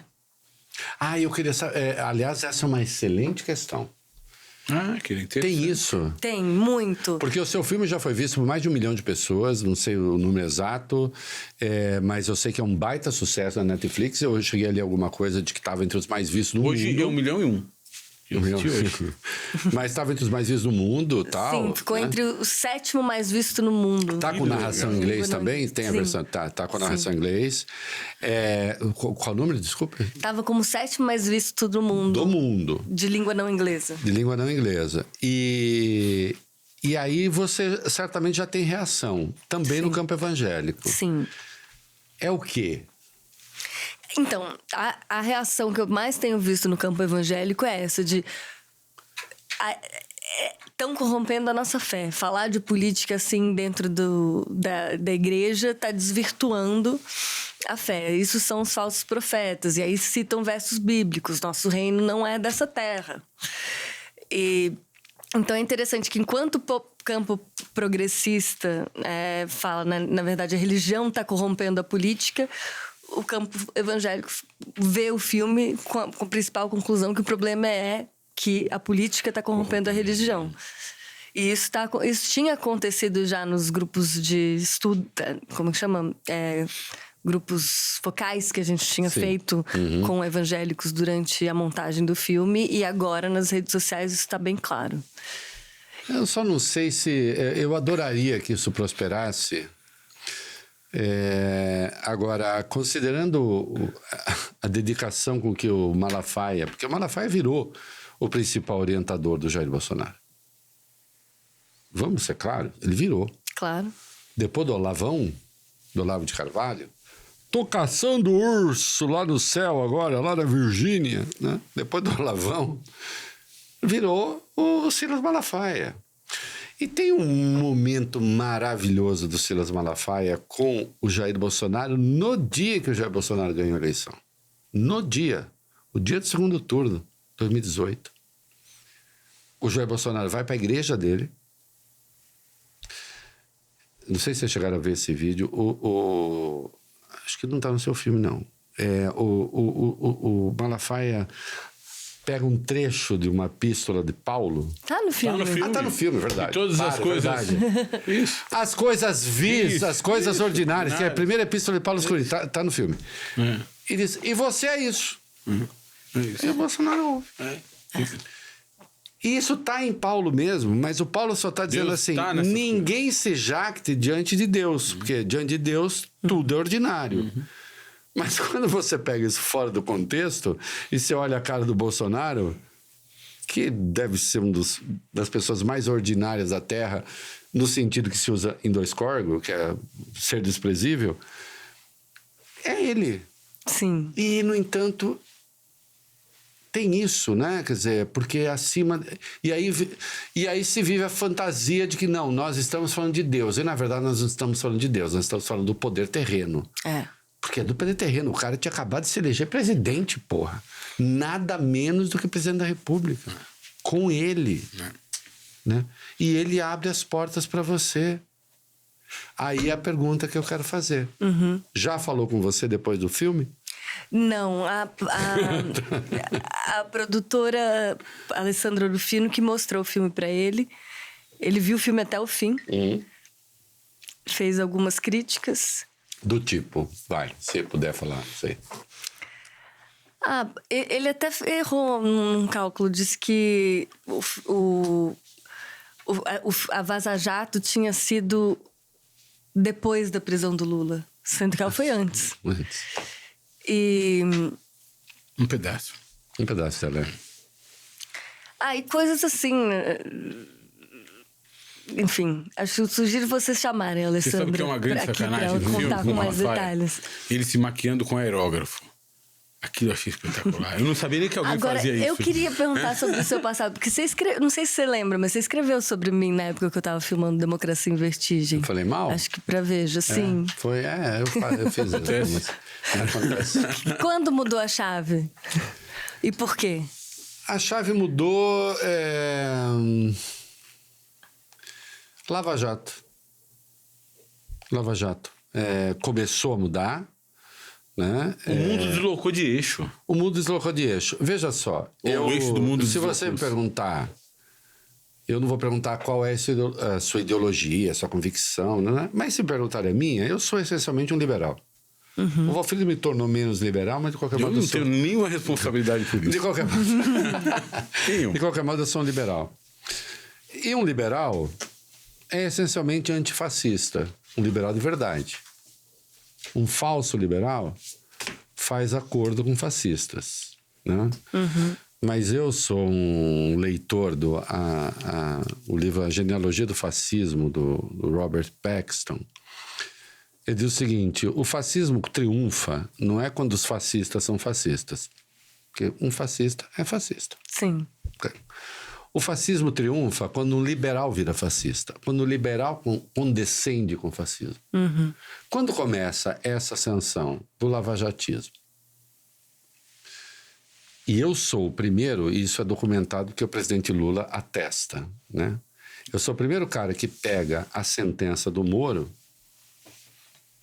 Eu queria saber... aliás, essa é uma excelente questão.
Que
tem isso?
Tem, muito.
Porque o seu filme já foi visto por mais de 1 milhão de pessoas, não sei o número exato, mas eu sei que é um baita sucesso na Netflix. Eu cheguei a ler alguma coisa de que estava entre os mais vistos no mundo.
Hoje é 1 milhão e 1.
Mas estava entre os mais vistos no mundo, tal.
Sim, ficou entre o 7º mais visto no mundo.
Tá com narração em inglês também? Tem a versão? Tá com a narração em inglês. Qual o número? Desculpa.
Tava como o 7º mais visto do mundo.
Do mundo.
De língua não inglesa.
De língua não inglesa. E aí você certamente já tem reação. Também no campo evangélico.
Sim.
É o quê?
Então, a reação que eu mais tenho visto no campo evangélico é essa de... Estão corrompendo a nossa fé. Falar de política assim dentro da igreja está desvirtuando a fé. Isso são os falsos profetas. E aí citam versos bíblicos. Nosso reino não é dessa terra. Então é interessante que enquanto campo progressista fala, na verdade, a religião está corrompendo a política, o campo evangélico vê o filme com a principal conclusão que o problema é que a política está corrompendo a religião. E isso tinha acontecido já nos grupos de estudo, como que chama? Grupos focais que a gente tinha feito com evangélicos durante a montagem do filme, e agora nas redes sociais isso está bem claro.
Eu só não sei se... eu adoraria que isso prosperasse. Agora, considerando a dedicação com que o Malafaia... Porque o Malafaia virou o principal orientador do Jair Bolsonaro. Vamos ser claros, ele virou.
Claro.
Depois do Olavão, do Olavo de Carvalho, tô caçando urso lá no céu agora, lá na Virgínia, né? Depois do Olavão, virou o Silas Malafaia. E tem um momento maravilhoso do Silas Malafaia com o Jair Bolsonaro no dia que o Jair Bolsonaro ganhou a eleição. No dia. O dia do segundo turno, 2018. O Jair Bolsonaro vai para a igreja dele. Não sei se vocês chegaram a ver esse vídeo. Acho que não está no seu filme, não. O Malafaia pega um trecho de uma epístola de Paulo.
Tá no filme.
Tá no filme, verdade.
E todas as coisas... Isso.
As coisas vis, as coisas ordinárias, que é a primeira epístola de Paulo aos Coríntios. Tá no filme. E diz, e você é isso.
É isso.
E o Bolsonaro ouve. E isso está em Paulo mesmo, mas o Paulo só está dizendo assim, ninguém se jacte diante de Deus, porque diante de Deus tudo é ordinário. Mas quando você pega isso fora do contexto e você olha a cara do Bolsonaro, que deve ser das pessoas mais ordinárias da Terra, no sentido que se usa em dois córregos, que é ser desprezível, é ele.
Sim.
E, no entanto... Tem isso, né? Quer dizer, porque acima... E aí se vive a fantasia de que não, nós estamos falando de Deus. E, na verdade, nós não estamos falando de Deus, nós estamos falando do poder terreno. Porque é do poder terreno. O cara tinha acabado de se eleger presidente, porra. Nada menos do que presidente da República. Com ele. Né? E ele abre as portas para você. Aí a pergunta que eu quero fazer. Já falou com você depois do filme?
Não, a produtora Alessandra Rufino que mostrou o filme para ele. Ele viu o filme até o fim. Fez algumas críticas.
Do tipo, vai, se puder falar, sei.
Ele até errou num cálculo. Disse que a Vaza Jato tinha sido depois da prisão do Lula. Sendo que ela foi antes. E...
Um pedaço.
Um pedaço dela.
E coisas assim... Enfim, sugiro vocês chamarem a Alessandra.
Você sabe que é uma grande sacanagem no filme?
Contar com mais detalhes.
Ele se maquiando com aerógrafo. Aquilo eu achei espetacular. Eu não sabia nem que alguém fazia isso.
Eu queria perguntar sobre o seu passado, porque você escreveu, não sei se você lembra, mas você escreveu sobre mim na época que eu tava filmando Democracia em Vertigem.
Eu falei mal?
Acho que pra Veja, sim.
Eu fiz isso. Acontece.
Quando mudou a chave? E por quê?
A chave mudou... Lava Jato. Começou a mudar. Né?
O mundo deslocou de eixo.
O mundo deslocou de eixo. Veja só.
O eixo do mundo
se você me perguntar, eu não vou perguntar qual é a sua ideologia, a sua convicção, né? Mas se perguntar a minha, eu sou essencialmente um liberal. O Valfrido me tornou menos liberal, mas de qualquer modo...
Eu não tenho nenhuma responsabilidade por isso.
De qualquer modo, eu sou um liberal. E um liberal é essencialmente antifascista. Um liberal de verdade. Um falso liberal faz acordo com fascistas, né? Mas eu sou um leitor do o livro A Genealogia do Fascismo, do Robert Paxton. Ele diz o seguinte: o fascismo triunfa não é quando os fascistas são fascistas, porque um fascista é fascista.
Sim.
O fascismo triunfa quando um liberal vira fascista, quando o liberal condescende com o fascismo. Quando começa essa ascensão do lavajatismo, e eu sou o primeiro, e isso é documentado que o presidente Lula atesta, né? Eu sou o primeiro cara que pega a sentença do Moro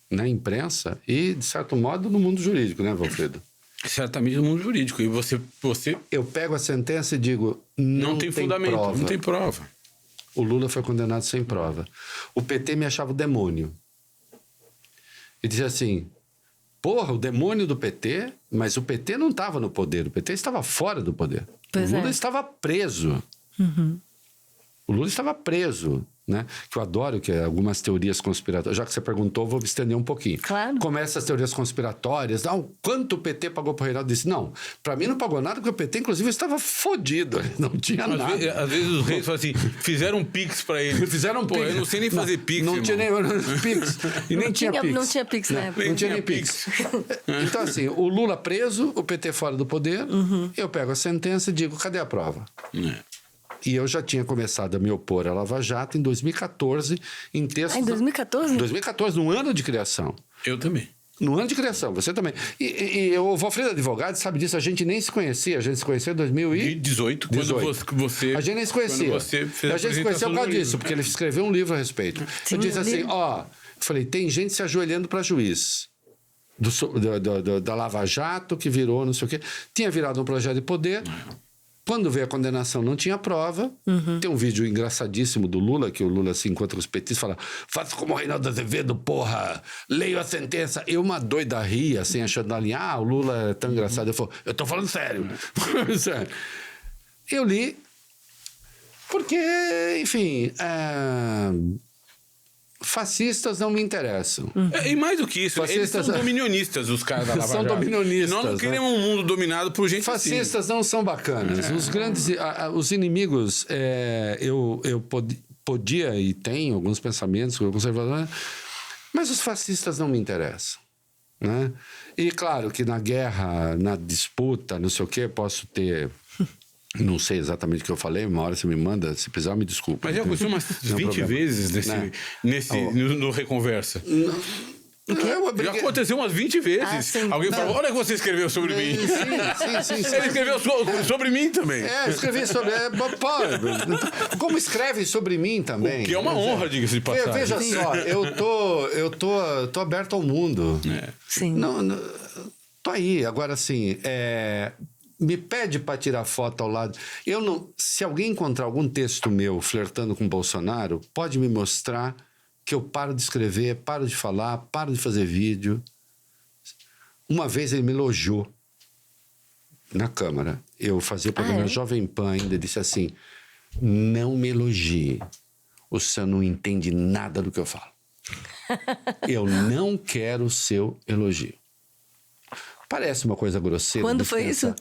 na imprensa e, de certo modo, no mundo jurídico, né, Valfredo?
Certamente no mundo jurídico. E você...
Eu pego a sentença e digo, não tem fundamento, prova.
Não tem prova.
O Lula foi condenado sem prova. O PT me achava o demônio. E dizia assim, porra, o demônio do PT, mas o PT não estava no poder, o PT estava fora do poder.
Pois
o Lula
é.
estava preso. O Lula estava preso, né? Que eu adoro que algumas teorias conspiratórias... Já que você perguntou, vou me estender um pouquinho.
Claro.
Começa as teorias conspiratórias. Não, quanto o PT pagou para o Reinaldo? Disse, não, para mim não pagou nada, porque o PT, inclusive, estava fodido. Não tinha nada.
Às vezes os reis falam assim, fizeram um pix para ele.
Fizeram um
pix. Eu não sei nem fazer pix,
Não tinha nem pix. E nem tinha pix.
Não tinha pix na época.
Não tinha nem pix. Então, assim, o Lula preso, o PT fora do poder, eu pego a sentença e digo, cadê a prova? E eu já tinha começado a me opor à Lava Jato em 2014, em textos...
Em 2014?
Em 2014, no ano de criação.
Eu também.
No ano de criação, você também. E o Valfredo Advogado sabe disso, a gente nem se conhecia. A gente se conhecia em
2018, quando você...
A gente nem se conhecia.
Você fez
a gente se conheceu por causa disso, porque ele escreveu um livro a respeito.
Sim,
eu disse assim, eu falei, tem gente se ajoelhando para juiz. Da Lava Jato, que virou não sei o quê. Tinha virado um projeto de poder... Quando veio a condenação, não tinha prova. Tem um vídeo engraçadíssimo do Lula, que o Lula se encontra os petistas e fala, faça como o Reinaldo Azevedo, porra, leio a sentença. Eu, uma doida, ria, assim, achando ali, o Lula é tão engraçado. Eu falo, eu tô falando sério. Sério. Eu li, porque, enfim, fascistas não me interessam.
E mais do que isso, fascistas, eles são dominionistas, os caras da Lava Jato.
São dominionistas.
Nós não queremos um mundo dominado por gente
fascistas
assim.
Não são bacanas. Os grandes... os inimigos... eu podia e tenho alguns pensamentos conservadores, mas os fascistas não me interessam. Né? E claro que na guerra, na disputa, não sei o quê, posso ter... Não sei exatamente o que eu falei, uma hora você me manda, se precisar, me desculpa.
Mas já aconteceu umas 20 vezes no Reconversa. Já aconteceu umas 20 vezes. Alguém falou, olha o que você escreveu sobre mim.
Sim.
Ele escreveu sobre mim também.
Escrevi sobre... como escreve sobre mim também.
Que é uma honra, diga-se de passagem.
Veja só, eu tô aberto ao mundo.
Sim.
Tô aí. Agora, assim... me pede para tirar foto ao lado. Eu não... Se alguém encontrar algum texto meu flertando com Bolsonaro, pode me mostrar que eu paro de escrever, paro de falar, paro de fazer vídeo. Uma vez ele me elogiou na Câmara. Eu fazia o programa Jovem Pan ainda, disse assim, não me elogie. O senhor não entende nada do que eu falo. Eu não quero o seu elogio. Parece uma coisa grosseira.
Quando foi isso?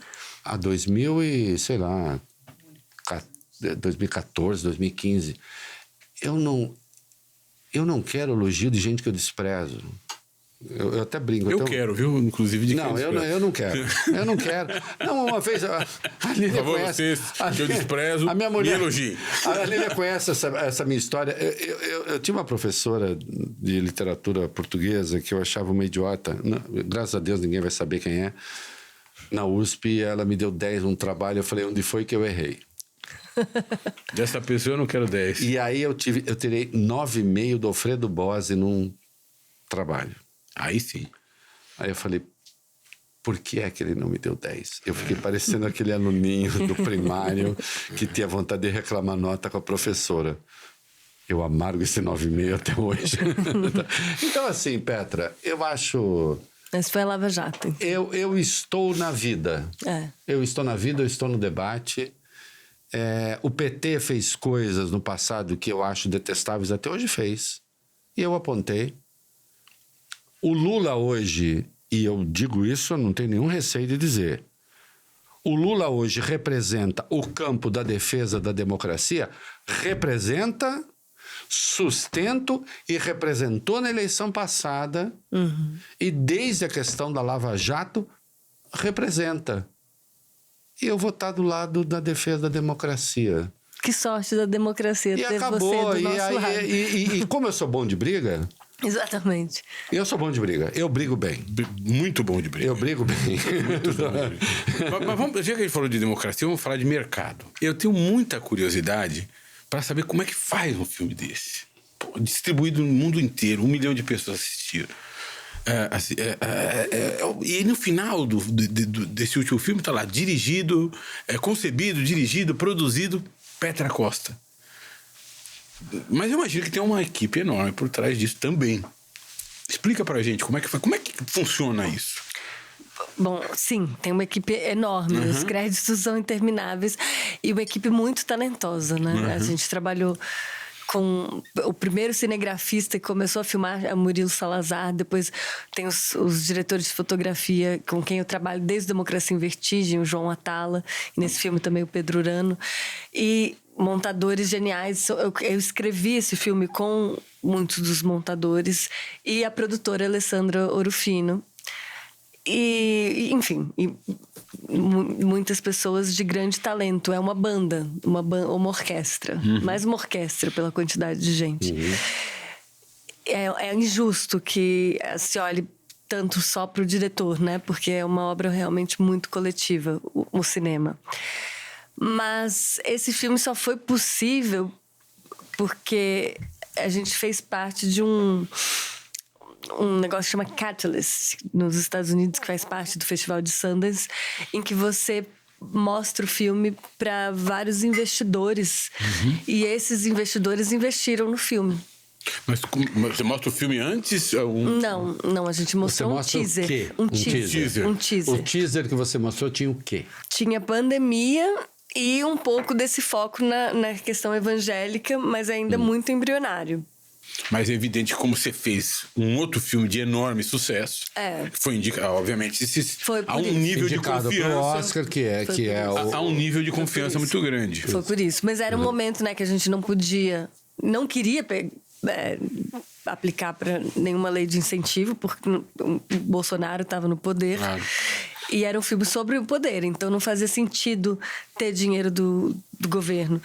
2014, 2015. Eu não quero elogio de gente que eu desprezo. Eu até brinco.
Eu quero, viu? Inclusive de
não, eu não quero. Eu não quero. Não, uma vez... A Lília conhece...
que eu desprezo,
a minha mulher,
me elogie.
A Lília conhece essa minha história. Eu tinha uma professora de literatura portuguesa que eu achava uma idiota. Graças a Deus ninguém vai saber quem é. Na USP, ela me deu 10 num trabalho. Eu falei, onde foi que eu errei?
Dessa pessoa eu não quero 10.
E aí eu tirei 9,5 do Alfredo Bose num trabalho.
Aí sim.
Aí eu falei, por que é que ele não me deu 10? Eu fiquei parecendo aquele aluninho do primário que tinha vontade de reclamar nota com a professora. Eu amargo esse 9,5 até hoje. Então, assim, Petra, eu acho...
Mas foi a Lava Jato.
Eu estou na vida. Eu estou na vida, eu estou no debate. O PT fez coisas no passado que eu acho detestáveis, até hoje fez. E eu apontei. O Lula hoje, e eu digo isso, eu não tenho nenhum receio de dizer, o Lula hoje representa o campo da defesa da democracia, representa, sustento e representou na eleição passada, e desde a questão da Lava Jato, representa. E eu vou estar do lado da defesa da democracia.
Que sorte da democracia ter
acabou,
você do nosso lado.
E como eu sou bom de briga...
Exatamente.
Eu sou bom de briga. Eu brigo bem.
Muito bom de briga.
Eu brigo bem.
Muito bom de briga. Mas vamos, já que a gente falou de democracia, vamos falar de mercado. Eu tenho muita curiosidade para saber como é que faz um filme desse. Pô, distribuído no mundo inteiro, 1 milhão de pessoas assistiram. E no final desse último filme tá lá, dirigido, concebido, dirigido, produzido, Petra Costa. Mas eu imagino que tem uma equipe enorme por trás disso também. Explica pra gente como é que funciona isso.
Bom, sim, tem uma equipe enorme, os créditos são intermináveis e uma equipe muito talentosa, né? A gente trabalhou com o primeiro cinegrafista que começou a filmar, é o Murilo Salazar. Depois tem os diretores de fotografia com quem eu trabalho desde Democracia em Vertigem, o João Atala, e nesse filme também o Pedro Urano. E montadores geniais. Eu escrevi esse filme com muitos dos montadores e a produtora Alessandra Orufino. E, enfim, muitas pessoas de grande talento. É uma banda, uma orquestra. Mais uma orquestra pela quantidade de gente. É injusto que se olhe tanto só para o diretor, né? Porque é uma obra realmente muito coletiva, o cinema. Mas esse filme só foi possível porque a gente fez parte de um negócio que chama Catalyst, nos Estados Unidos, que faz parte do Festival de Sundance, em que você mostra o filme para vários investidores. E esses investidores investiram no filme.
Mas você mostra o filme antes?
Não, a gente mostrou um teaser.
O quê?
Um teaser.
O teaser que você mostrou tinha o quê?
Tinha pandemia e um pouco desse foco na questão evangélica, mas ainda muito embrionário.
Mas é evidente como você fez um outro filme de enorme sucesso. Foi indicado, obviamente, há um nível de confiança.
Pro Oscar,
há um nível de confiança muito grande.
Foi por isso. Mas era um momento, né, que a gente não queria aplicar para nenhuma lei de incentivo, porque o Bolsonaro estava no poder. Claro. E era um filme sobre o poder, então não fazia sentido ter dinheiro do governo.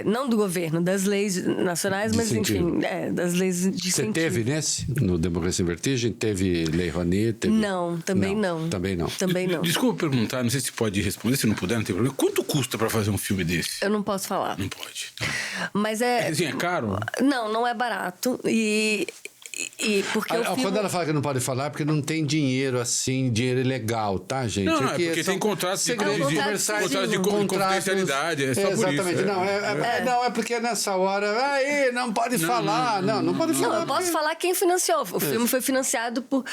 Não do governo, das leis nacionais, mas enfim, das leis de incentivo.
Você teve nesse? No Democracia em Vertigem? Teve Lei Rouanet? Teve...
Não, também não.
Também não.
Também não.
Desculpa perguntar, não sei se pode responder, se não puder, não tem problema. Quanto custa para fazer um filme desse?
Eu não posso falar.
Não pode.
Mas
assim, é caro?
Não é barato. E porque
quando ela fala que não pode falar, é porque não tem dinheiro assim, dinheiro ilegal, tá, gente?
Não, porque tem contratos de confidencialidade, é só por isso.
Exatamente. Não, é porque nessa hora, não pode falar. Não pode falar.
Não, eu posso falar quem financiou. O filme foi financiado por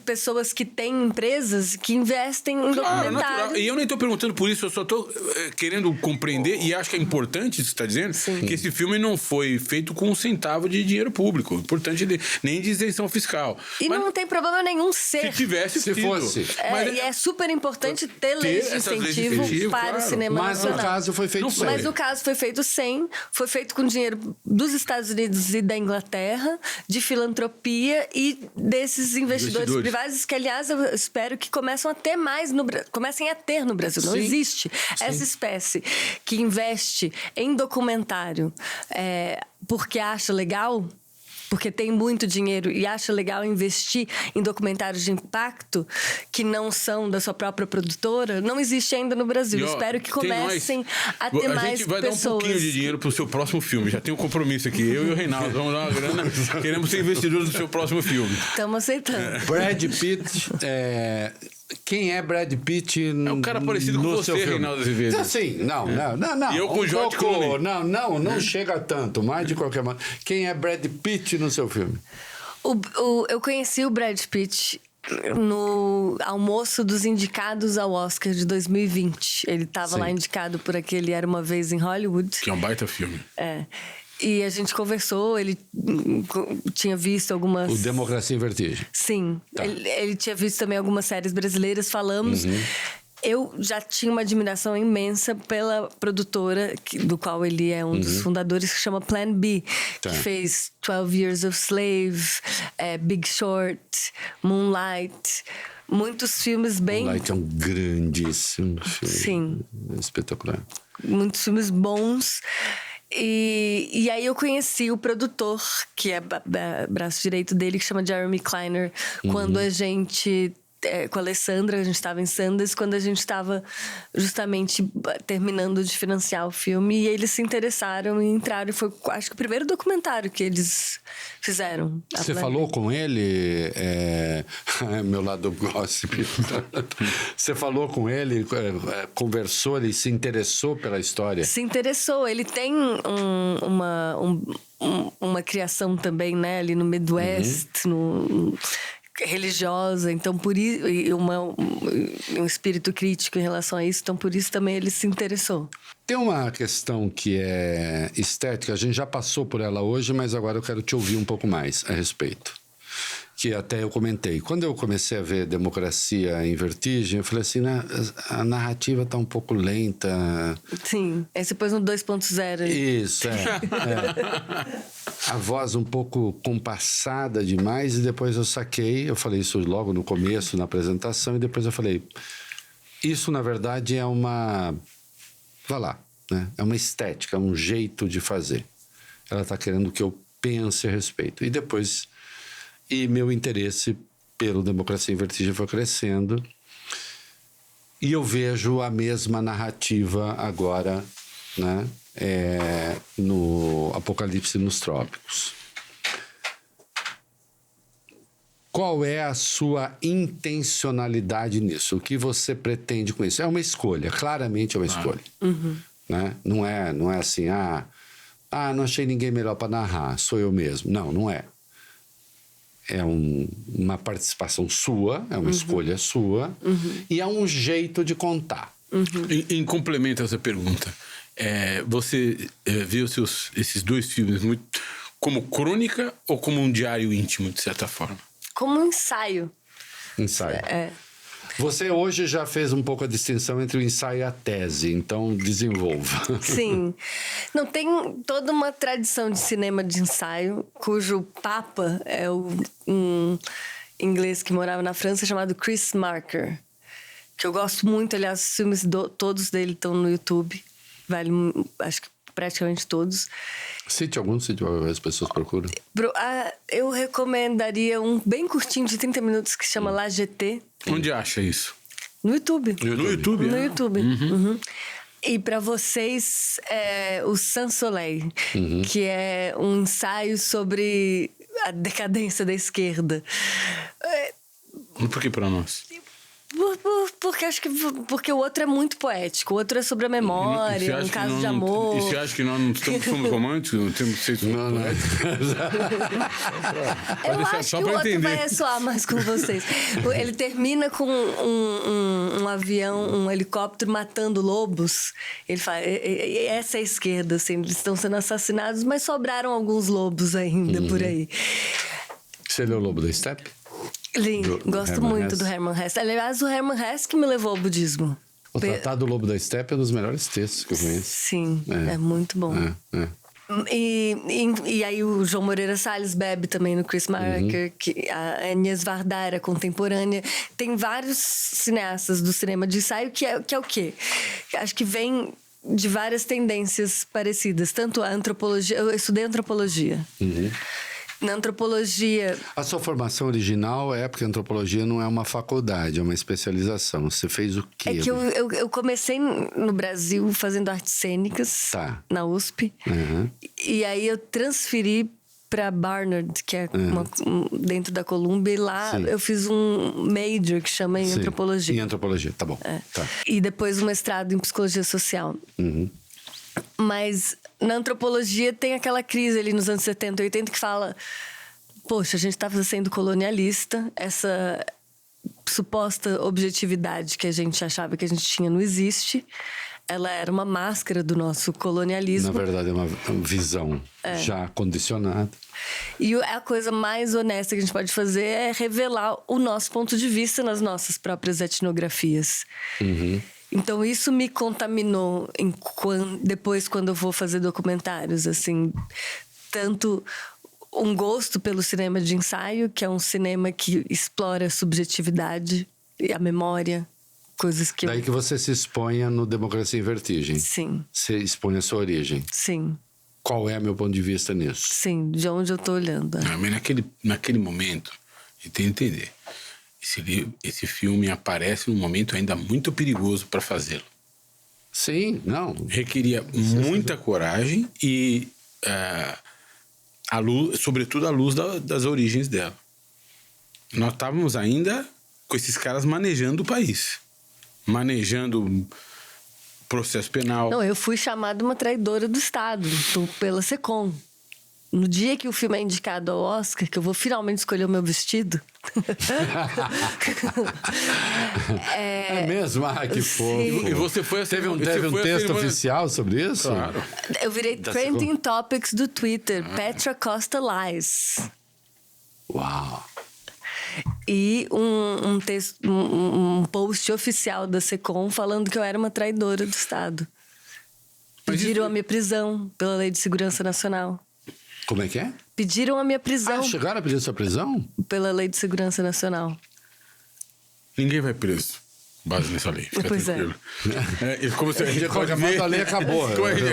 pessoas que têm empresas que investem em documentário.
Natural. E eu nem estou perguntando por isso, eu só estou querendo compreender, e acho que é importante isso que você está dizendo, que esse filme não foi feito com um centavo de dinheiro público, importante nem de isenção fiscal.
E não tem problema nenhum ser.
Se fosse.
E é super importante ter leis de incentivo para o cinema nacional.
Mas o caso foi feito sem.
Mas o caso foi feito sem, foi feito com dinheiro dos Estados Unidos e da Inglaterra, de filantropia e desses investidores privados, que aliás eu espero que comecem a ter no Brasil. Não existe essa espécie que investe em documentário porque acha legal, porque tem muito dinheiro e acha legal investir em documentários de impacto que não são da sua própria produtora. Não existe ainda no Brasil. Espero que comecem a ter mais pessoas.
A gente vai dar um pouquinho de dinheiro pro seu próximo filme. Já tem um compromisso aqui. Eu e o Reinaldo vamos dar uma grana. Queremos ser investidores do seu próximo filme.
Estamos aceitando.
Brad Pitt... Quem é Brad Pitt
é um cara parecido com você, Reinaldo Azevedo.
Assim, não.
E eu com o George Clooney.
Não chega tanto, mas de qualquer maneira. Quem é Brad Pitt no seu filme?
Eu conheci o Brad Pitt no almoço dos indicados ao Oscar de 2020. Ele estava lá indicado por aquele Era Uma Vez em Hollywood.
Que é um baita filme.
E a gente conversou, ele tinha visto algumas...
O Democracia em Vertigem.
Sim. Tá. Ele tinha visto também algumas séries brasileiras, falamos. Eu já tinha uma admiração imensa pela produtora, do qual ele é um dos fundadores, que chama Plan B, que fez 12 Years of Slave, Big Short, Moonlight... Muitos filmes bem...
Moonlight é um grandíssimo filme.
Sim.
Espetacular.
Muitos filmes bons... E aí eu conheci o produtor, que é braço direito dele, que chama Jeremy Kleiner, quando a gente com a Alessandra, a gente estava em Sundance, quando a gente estava justamente terminando de financiar o filme, e eles se interessaram e entraram. Foi, acho que o primeiro documentário que eles fizeram.
Você falou com ele? Meu lado gossip. Você falou com ele, conversou, ele se interessou pela história?
Se interessou. Ele tem uma criação também, né, ali no Midwest, religiosa, então por isso, um espírito crítico em relação a isso, então por isso também ele se interessou.
Tem uma questão que é estética, a gente já passou por ela hoje, mas agora eu quero te ouvir um pouco mais a respeito. Que até eu comentei. Quando eu comecei a ver Democracia em Vertigem, eu falei assim, a narrativa está um pouco lenta.
Sim, aí você pôs no 2.0.
Isso, A voz um pouco compassada demais, e depois eu saquei, eu falei isso logo no começo, na apresentação, e depois eu falei, isso na verdade é uma... Vai lá, né? É uma estética, um jeito de fazer. Ela está querendo que eu pense a respeito. E depois... E meu interesse pelo Democracia em Vertigem foi crescendo. E eu vejo a mesma narrativa agora, né, no Apocalipse nos Trópicos. Qual é a sua intencionalidade nisso? O que você pretende com isso? É uma escolha, claramente é uma escolha. Né? Não é assim, não achei ninguém melhor para narrar, sou eu mesmo. Não é. É uma participação sua, é uma escolha sua, e é um jeito de contar.
Em complemento a essa pergunta, você vê esses dois filmes muito como crônica ou como um diário íntimo, de certa forma?
Como um ensaio.
Ensaio. Você hoje já fez um pouco a distinção entre o ensaio e a tese, então desenvolva.
Sim. Não, tem toda uma tradição de cinema de ensaio, cujo papa é um inglês que morava na França chamado Chris Marker, que eu gosto muito. Aliás, os filmes todos dele estão no YouTube. Vale, acho que praticamente todos.
Cite alguns, se as pessoas procuram.
Eu recomendaria um bem curtinho de 30 minutos que chama La GT.
Onde acha isso?
No YouTube.
No YouTube?
No YouTube. E para vocês, o Sans Soleil, que é um ensaio sobre a decadência da esquerda.
Por que para nós?
Porque acho que porque o outro é muito poético, o outro é sobre a memória, um caso de amor.
E você acha que nós não somos românticos? Não temos que ser
Não.
Eu acho que o outro vai ressoar mais com vocês. Ele termina com um avião, um helicóptero matando lobos. Ele fala, essa é a esquerda, assim, eles estão sendo assassinados, mas sobraram alguns lobos ainda por aí.
Você leu O Lobo da Steppe?
Lindo, gosto muito do Hermann Hesse. Aliás, o Hermann Hesse que me levou ao budismo.
O Tratado do Lobo da Steppe é um dos melhores textos que eu conheço.
Sim, é muito bom. E aí o João Moreira Salles bebe também no Chris Marker, que a Agnes Varda era contemporânea. Tem vários cineastas do cinema de ensaio que é o quê? Acho que vem de várias tendências parecidas. Tanto a antropologia... Eu estudei antropologia. Na antropologia...
A sua formação original porque a antropologia não é uma faculdade, é uma especialização. Você fez o quê?
É que eu comecei no Brasil fazendo artes cênicas, na USP. E aí eu transferi para Barnard, que é dentro da Columbia. E lá eu fiz um major que chama em antropologia.
Em antropologia, tá bom. Tá.
E depois um mestrado em psicologia social. Mas na antropologia tem aquela crise ali nos anos 70, 80 que fala: poxa, a gente estava sendo colonialista, essa suposta objetividade que a gente achava que a gente tinha não existe. Ela era uma máscara do nosso colonialismo.
Na verdade, é uma visão já condicionada.
E a coisa mais honesta que a gente pode fazer é revelar o nosso ponto de vista nas nossas próprias etnografias. Então, isso me contaminou depois, quando eu vou fazer documentários, assim. Tanto um gosto pelo cinema de ensaio, que é um cinema que explora a subjetividade e a memória, coisas que...
Daí que você se exponha no Democracia em Vertigem.
Sim.
Você expõe a sua origem.
Sim.
Qual é meu ponto de vista nisso?
Sim, de onde eu tô olhando.
Mas naquele momento, a gente tem que entender. esse filme aparece num momento ainda muito perigoso para fazê-lo.
Sim, não.
Requeria muita coragem e, sobretudo, a luz das origens dela. Nós estávamos ainda com esses caras manejando o país. Manejando processo penal.
Não, eu fui chamada uma traidora do Estado pela SECOM. No dia que o filme é indicado ao Oscar, que eu vou finalmente escolher o meu vestido.
É mesmo? Ah, que fofo.
Sim.
E você foi
Teve um texto oficial sobre isso?
Claro.
Eu virei Trending Topics do Twitter. Petra Costa Lies.
Uau.
E um texto, um post oficial da SECOM falando que eu era uma traidora do Estado. Pediram a minha prisão pela Lei de Segurança Nacional.
Como é que é?
Pediram a minha prisão
Chegaram a pedir sua prisão?
pela Lei de Segurança Nacional.
Ninguém vai preso com base nessa lei. Fica
Pois é.
tranquilo. E como você
De qualquer modo, a lei acabou.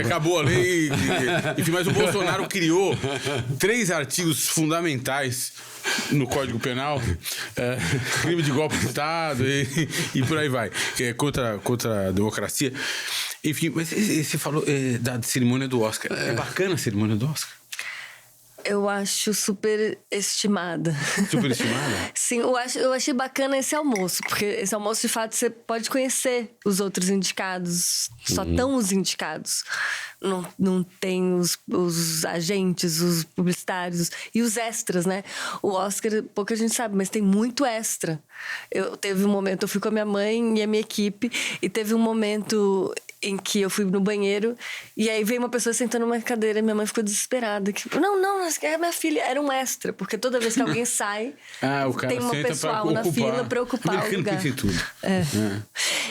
Acabou a lei. Enfim, mas o Bolsonaro criou 3 artigos fundamentais no Código Penal, crime de golpe de Estado e por aí vai, que é contra a democracia. Enfim, mas você falou da cerimônia do Oscar. É bacana a cerimônia do Oscar?
Eu acho superestimada.
Superestimada?
Sim, eu achei bacana esse almoço, porque esse almoço, de fato, você pode conhecer os outros indicados. Só estão os indicados. Não tem os agentes, os publicitários e os extras, né? O Oscar, pouca gente sabe, mas tem muito extra. Teve um momento, eu fui com a minha mãe e a minha equipe, e teve um momento em que eu fui no banheiro e aí veio uma pessoa sentando numa cadeira e minha mãe ficou desesperada. Não, é minha filha. Era um extra, porque toda vez que alguém sai,
o cara
tem uma
senta
pessoal
pra
na fila para ocupar o lugar.
Tem tudo.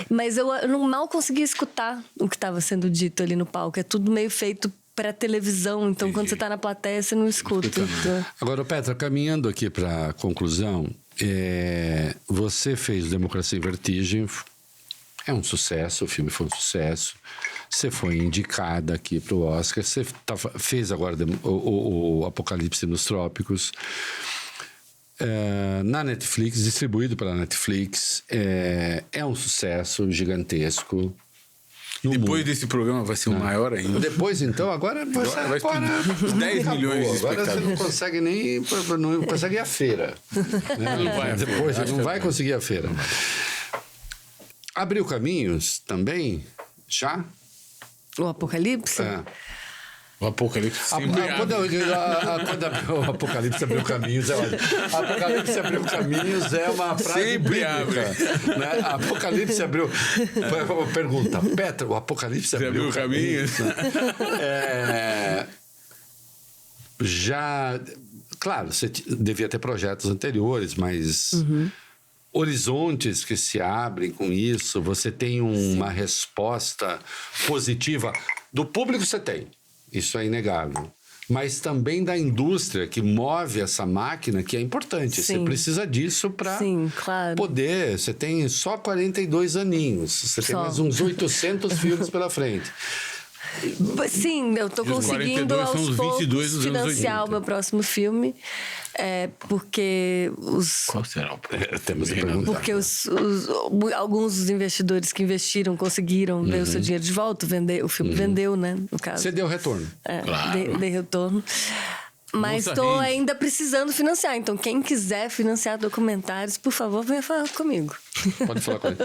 Mas eu mal conseguia escutar o que estava sendo dito ali no palco. É tudo meio feito para televisão, então quando você está na plateia você não escuta.
Agora, Petra, caminhando aqui para a conclusão, você fez Democracia em Vertigem. É um sucesso, o filme foi um sucesso. Você foi indicada aqui para o Oscar. Você fez agora o Apocalipse nos Trópicos. Na Netflix, distribuído pela Netflix. É um sucesso gigantesco.
Depois desse programa vai ser o maior ainda.
Depois, então, agora
vai explodir 10 milhões de
agora
espectadores.
você não consegue não consegue ir à feira. Né?
Não vai à feira.
Depois,
Acho
não
que
vai conseguir a feira. Abriu caminhos também? Já?
O Apocalipse?
O Apocalipse sempre
Quando o Apocalipse abriu caminhos, Apocalipse abriu caminhos é uma frase
sempre
bíblica. Né? Apocalipse abriu... Pergunta, Petra, o Apocalipse abriu caminhos? Já... Claro, você devia ter projetos anteriores, mas... horizontes que se abrem com isso, você tem uma resposta positiva do público, você tem, isso é inegável, mas também da indústria que move essa máquina, que é importante. Sim. Você precisa disso para poder. Você tem só 42 aninhos, você tem mais uns 800 filmes pela frente.
Sim, eu tô conseguindo aos poucos financiar o meu próximo filme. Porque
Qual será o próximo?
Temos que perguntar.
Porque alguns dos investidores que investiram conseguiram ver o seu dinheiro de volta. O filme vendeu, né? No caso.
Você deu retorno.
Claro.
Dei retorno. Mas estou ainda precisando financiar. Então, quem quiser financiar documentários, por favor, venha falar comigo.
Pode falar comigo.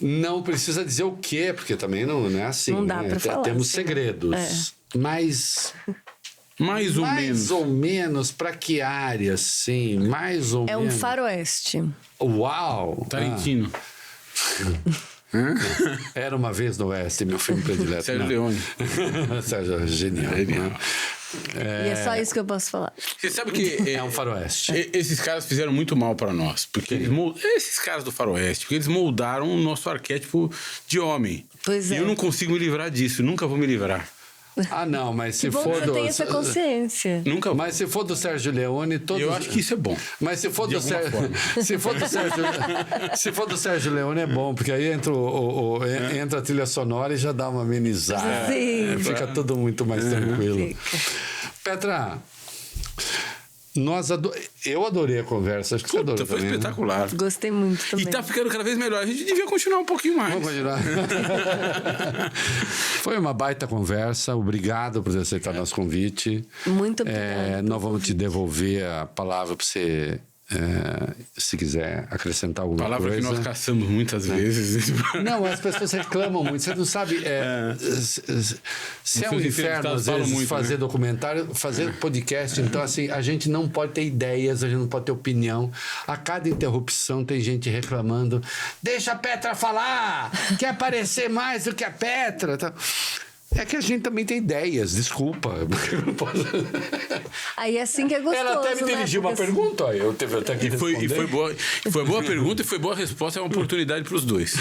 Não precisa dizer o quê, porque também não é assim.
Não dá para falar.
Temos segredos. Mas...
Mais ou menos.
Para que área, sim? Mais ou menos.
É um faroeste.
Uau!
Tarantino.
Era uma vez no Oeste, meu filme predileto.
Sérgio Leone.
Sérgio, genial.
E é só isso que eu posso falar.
Você sabe que...
É um faroeste.
Esses caras fizeram muito mal para nós. Porque esses caras do faroeste, porque eles moldaram o nosso arquétipo de homem.
Pois é.
E eu não consigo me livrar disso. Nunca vou me livrar.
Não, mas se
que bom
for
que você tem essa consciência.
Nunca.
Mas se for do Sérgio Leone, todos...
Eu acho que isso é bom.
Mas se for do se for do Sérgio Leone é bom, porque aí entra a trilha sonora e já dá uma amenizada.
Sim.
Fica tudo muito mais tranquilo. Petra, Eu adorei a conversa. Acho que você adorou
foi
também,
espetacular.
Gostei muito também.
E tá ficando cada vez melhor. A gente devia continuar um pouquinho mais.
Vamos continuar. Foi uma baita conversa. Obrigado por ter aceitado nosso convite.
Muito obrigada.
Nós vamos te devolver a palavra para você, se quiser acrescentar alguma
Palavra
coisa.
que nós caçamos muitas vezes.
Não, as pessoas reclamam muito. Você não sabe. Se é um inferno, às vezes,
muito,
fazer documentário, fazer podcast. Então, assim, a gente não pode ter ideias, a gente não pode ter opinião. A cada interrupção tem gente reclamando. Deixa a Petra falar! Quer aparecer mais do que a Petra? Tá. É que a gente também tem ideias, desculpa. Eu não posso...
Aí é assim que é gostoso.
Ela até me dirigiu uma pergunta, ó, eu teve até que responder.
E foi boa pergunta e foi boa resposta, é uma oportunidade para os dois.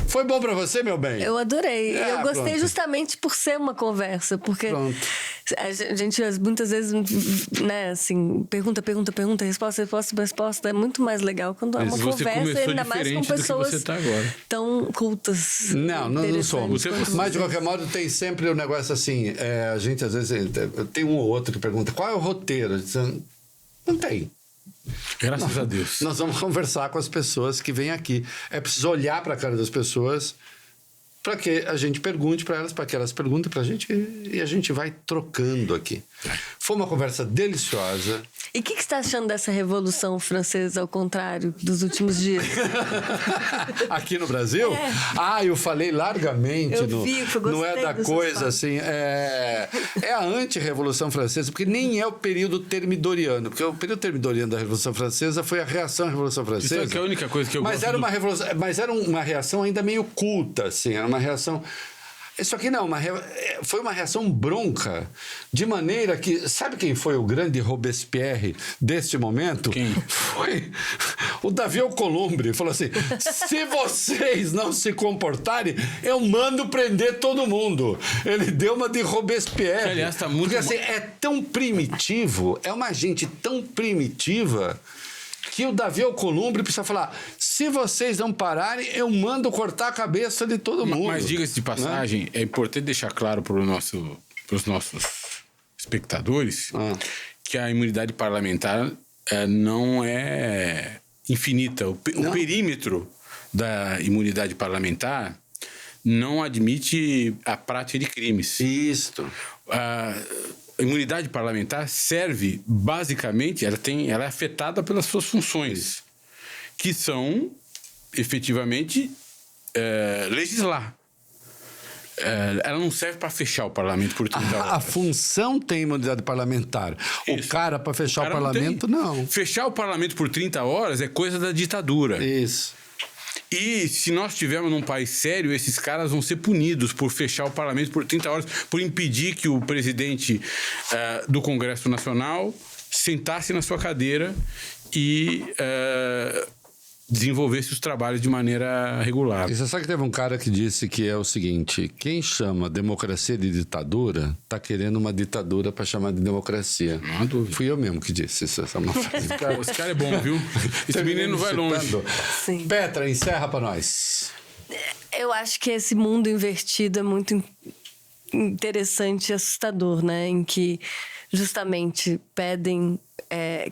Foi bom pra você, meu bem?
Eu adorei. Eu gostei
pronto.
justamente por ser uma conversa, porque
Pronto.
a gente muitas vezes, né, assim, pergunta, resposta. É muito mais legal quando é uma
Mas você
conversa,
começou
ainda mais com
diferente do que
pessoas
você tá agora.
tão cultas.
Não somos.
interessantes.
Mas, de qualquer modo, tem sempre o negócio assim. A gente, às vezes, tem um ou outro que pergunta qual é o roteiro? Não tem.
Graças a Deus.
Nós vamos conversar com as pessoas que vêm aqui. É preciso olhar para a cara das pessoas para que a gente pergunte para elas, para que elas perguntem para a gente e a gente vai trocando aqui. Foi uma conversa deliciosa.
E o que você está achando dessa revolução francesa, ao contrário dos últimos dias?
Aqui no Brasil? Eu falei largamente.
Eu vi, eu
não é
gostei
da
dessas
coisa
falas.
assim. É a anti-revolução francesa, porque nem é o período termidoriano. Porque o período termidoriano da Revolução Francesa foi a reação à Revolução Francesa.
Isso é a única coisa que eu
mas
gosto
era
do-
uma revolução, mas era uma reação ainda meio culta, assim. Era uma reação. Isso aqui não, foi uma reação bronca, de maneira que... Sabe quem foi o grande Robespierre deste momento?
Quem?
Foi o Davi Alcolumbre. Falou assim, se vocês não se comportarem, eu mando prender todo mundo. Ele deu uma de Robespierre.
Que, aliás, tá muito
Porque assim, é tão primitivo, é uma gente tão primitiva... que o Davi Alcolumbre precisa falar, se vocês não pararem, eu mando cortar a cabeça de todo mundo.
Mas diga-se de passagem, é importante deixar claro para os nossos espectadores que a imunidade parlamentar não é infinita. O perímetro da imunidade parlamentar não admite a prática de crimes.
Isto.
A imunidade parlamentar serve, basicamente, ela é afetada pelas suas funções, que são, efetivamente, legislar. Ela não serve para fechar o parlamento por 30 horas.
A função tem imunidade parlamentar.
Isso.
O cara, para fechar o
cara
parlamento,
tem.
não.
Fechar o parlamento por 30 horas é coisa da ditadura.
Isso.
E se nós estivermos num país sério, esses caras vão ser punidos por fechar o parlamento por 30 horas, por impedir que o presidente do Congresso Nacional sentasse na sua cadeira e desenvolvesse os trabalhos de maneira regular.
E você sabe que teve um cara que disse que é o seguinte, quem chama democracia de ditadura, tá querendo uma ditadura para chamar de democracia.
Não há dúvida.
Fui eu mesmo que disse isso, essa é uma frase.
Esse cara é bom, viu? Esse menino vai longe.
Citando.
Sim.
Petra, encerra para nós.
Eu acho que esse mundo invertido é muito interessante e assustador, né? Em que justamente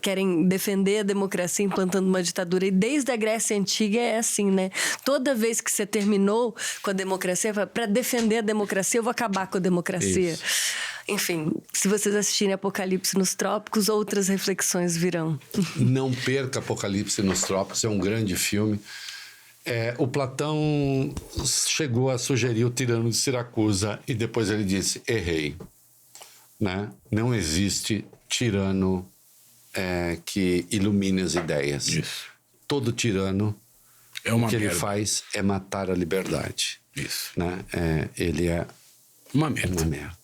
querem defender a democracia implantando uma ditadura. E desde a Grécia Antiga é assim, né? Toda vez que você terminou com a democracia, para defender a democracia, eu vou acabar com a democracia.
Isso.
Enfim, se vocês assistirem Apocalipse nos Trópicos, outras reflexões virão.
Não perca Apocalipse nos Trópicos, é um grande filme. O Platão chegou a sugerir o tirano de Siracusa e depois ele disse, errei. Né? Não existe tirano que ilumine as ideias.
Isso.
Todo tirano,
É uma
o que ele
merda.
faz é matar a liberdade.
Isso.
Né? Ele é
Uma merda.
uma merda.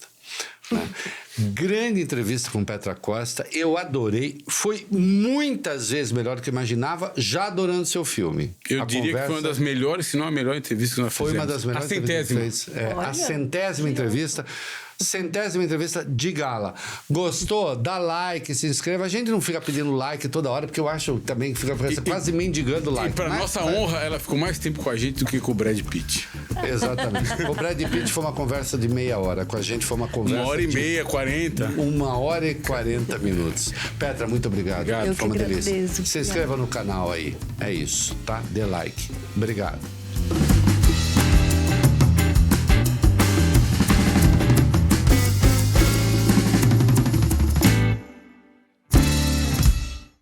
Né? Grande entrevista com Petra Costa, eu adorei, foi muitas vezes melhor do que eu imaginava, já adorando seu filme.
Eu diria que foi uma das melhores, se não a melhor entrevista que nós
Foi
fizemos.
uma das melhores
A centésima.
entrevistas que fez.
Olha.
A centésima entrevista. Centésima entrevista de gala. Gostou? Dá like, se inscreva. A gente não fica pedindo like toda hora, porque eu acho também que fica quase mendigando like.
E para
Mas-
nossa honra, ela ficou mais tempo com a gente do que com o Brad Pitt.
Exatamente. Com o Brad Pitt foi uma conversa de meia hora. Com a gente foi uma conversa
1h30, 40.
1h40 minutos. Petra, muito obrigado.
Eu
Foi uma
que
delícia.
agradeço.
Se inscreva no canal aí. É isso, tá? Dê like. Obrigado.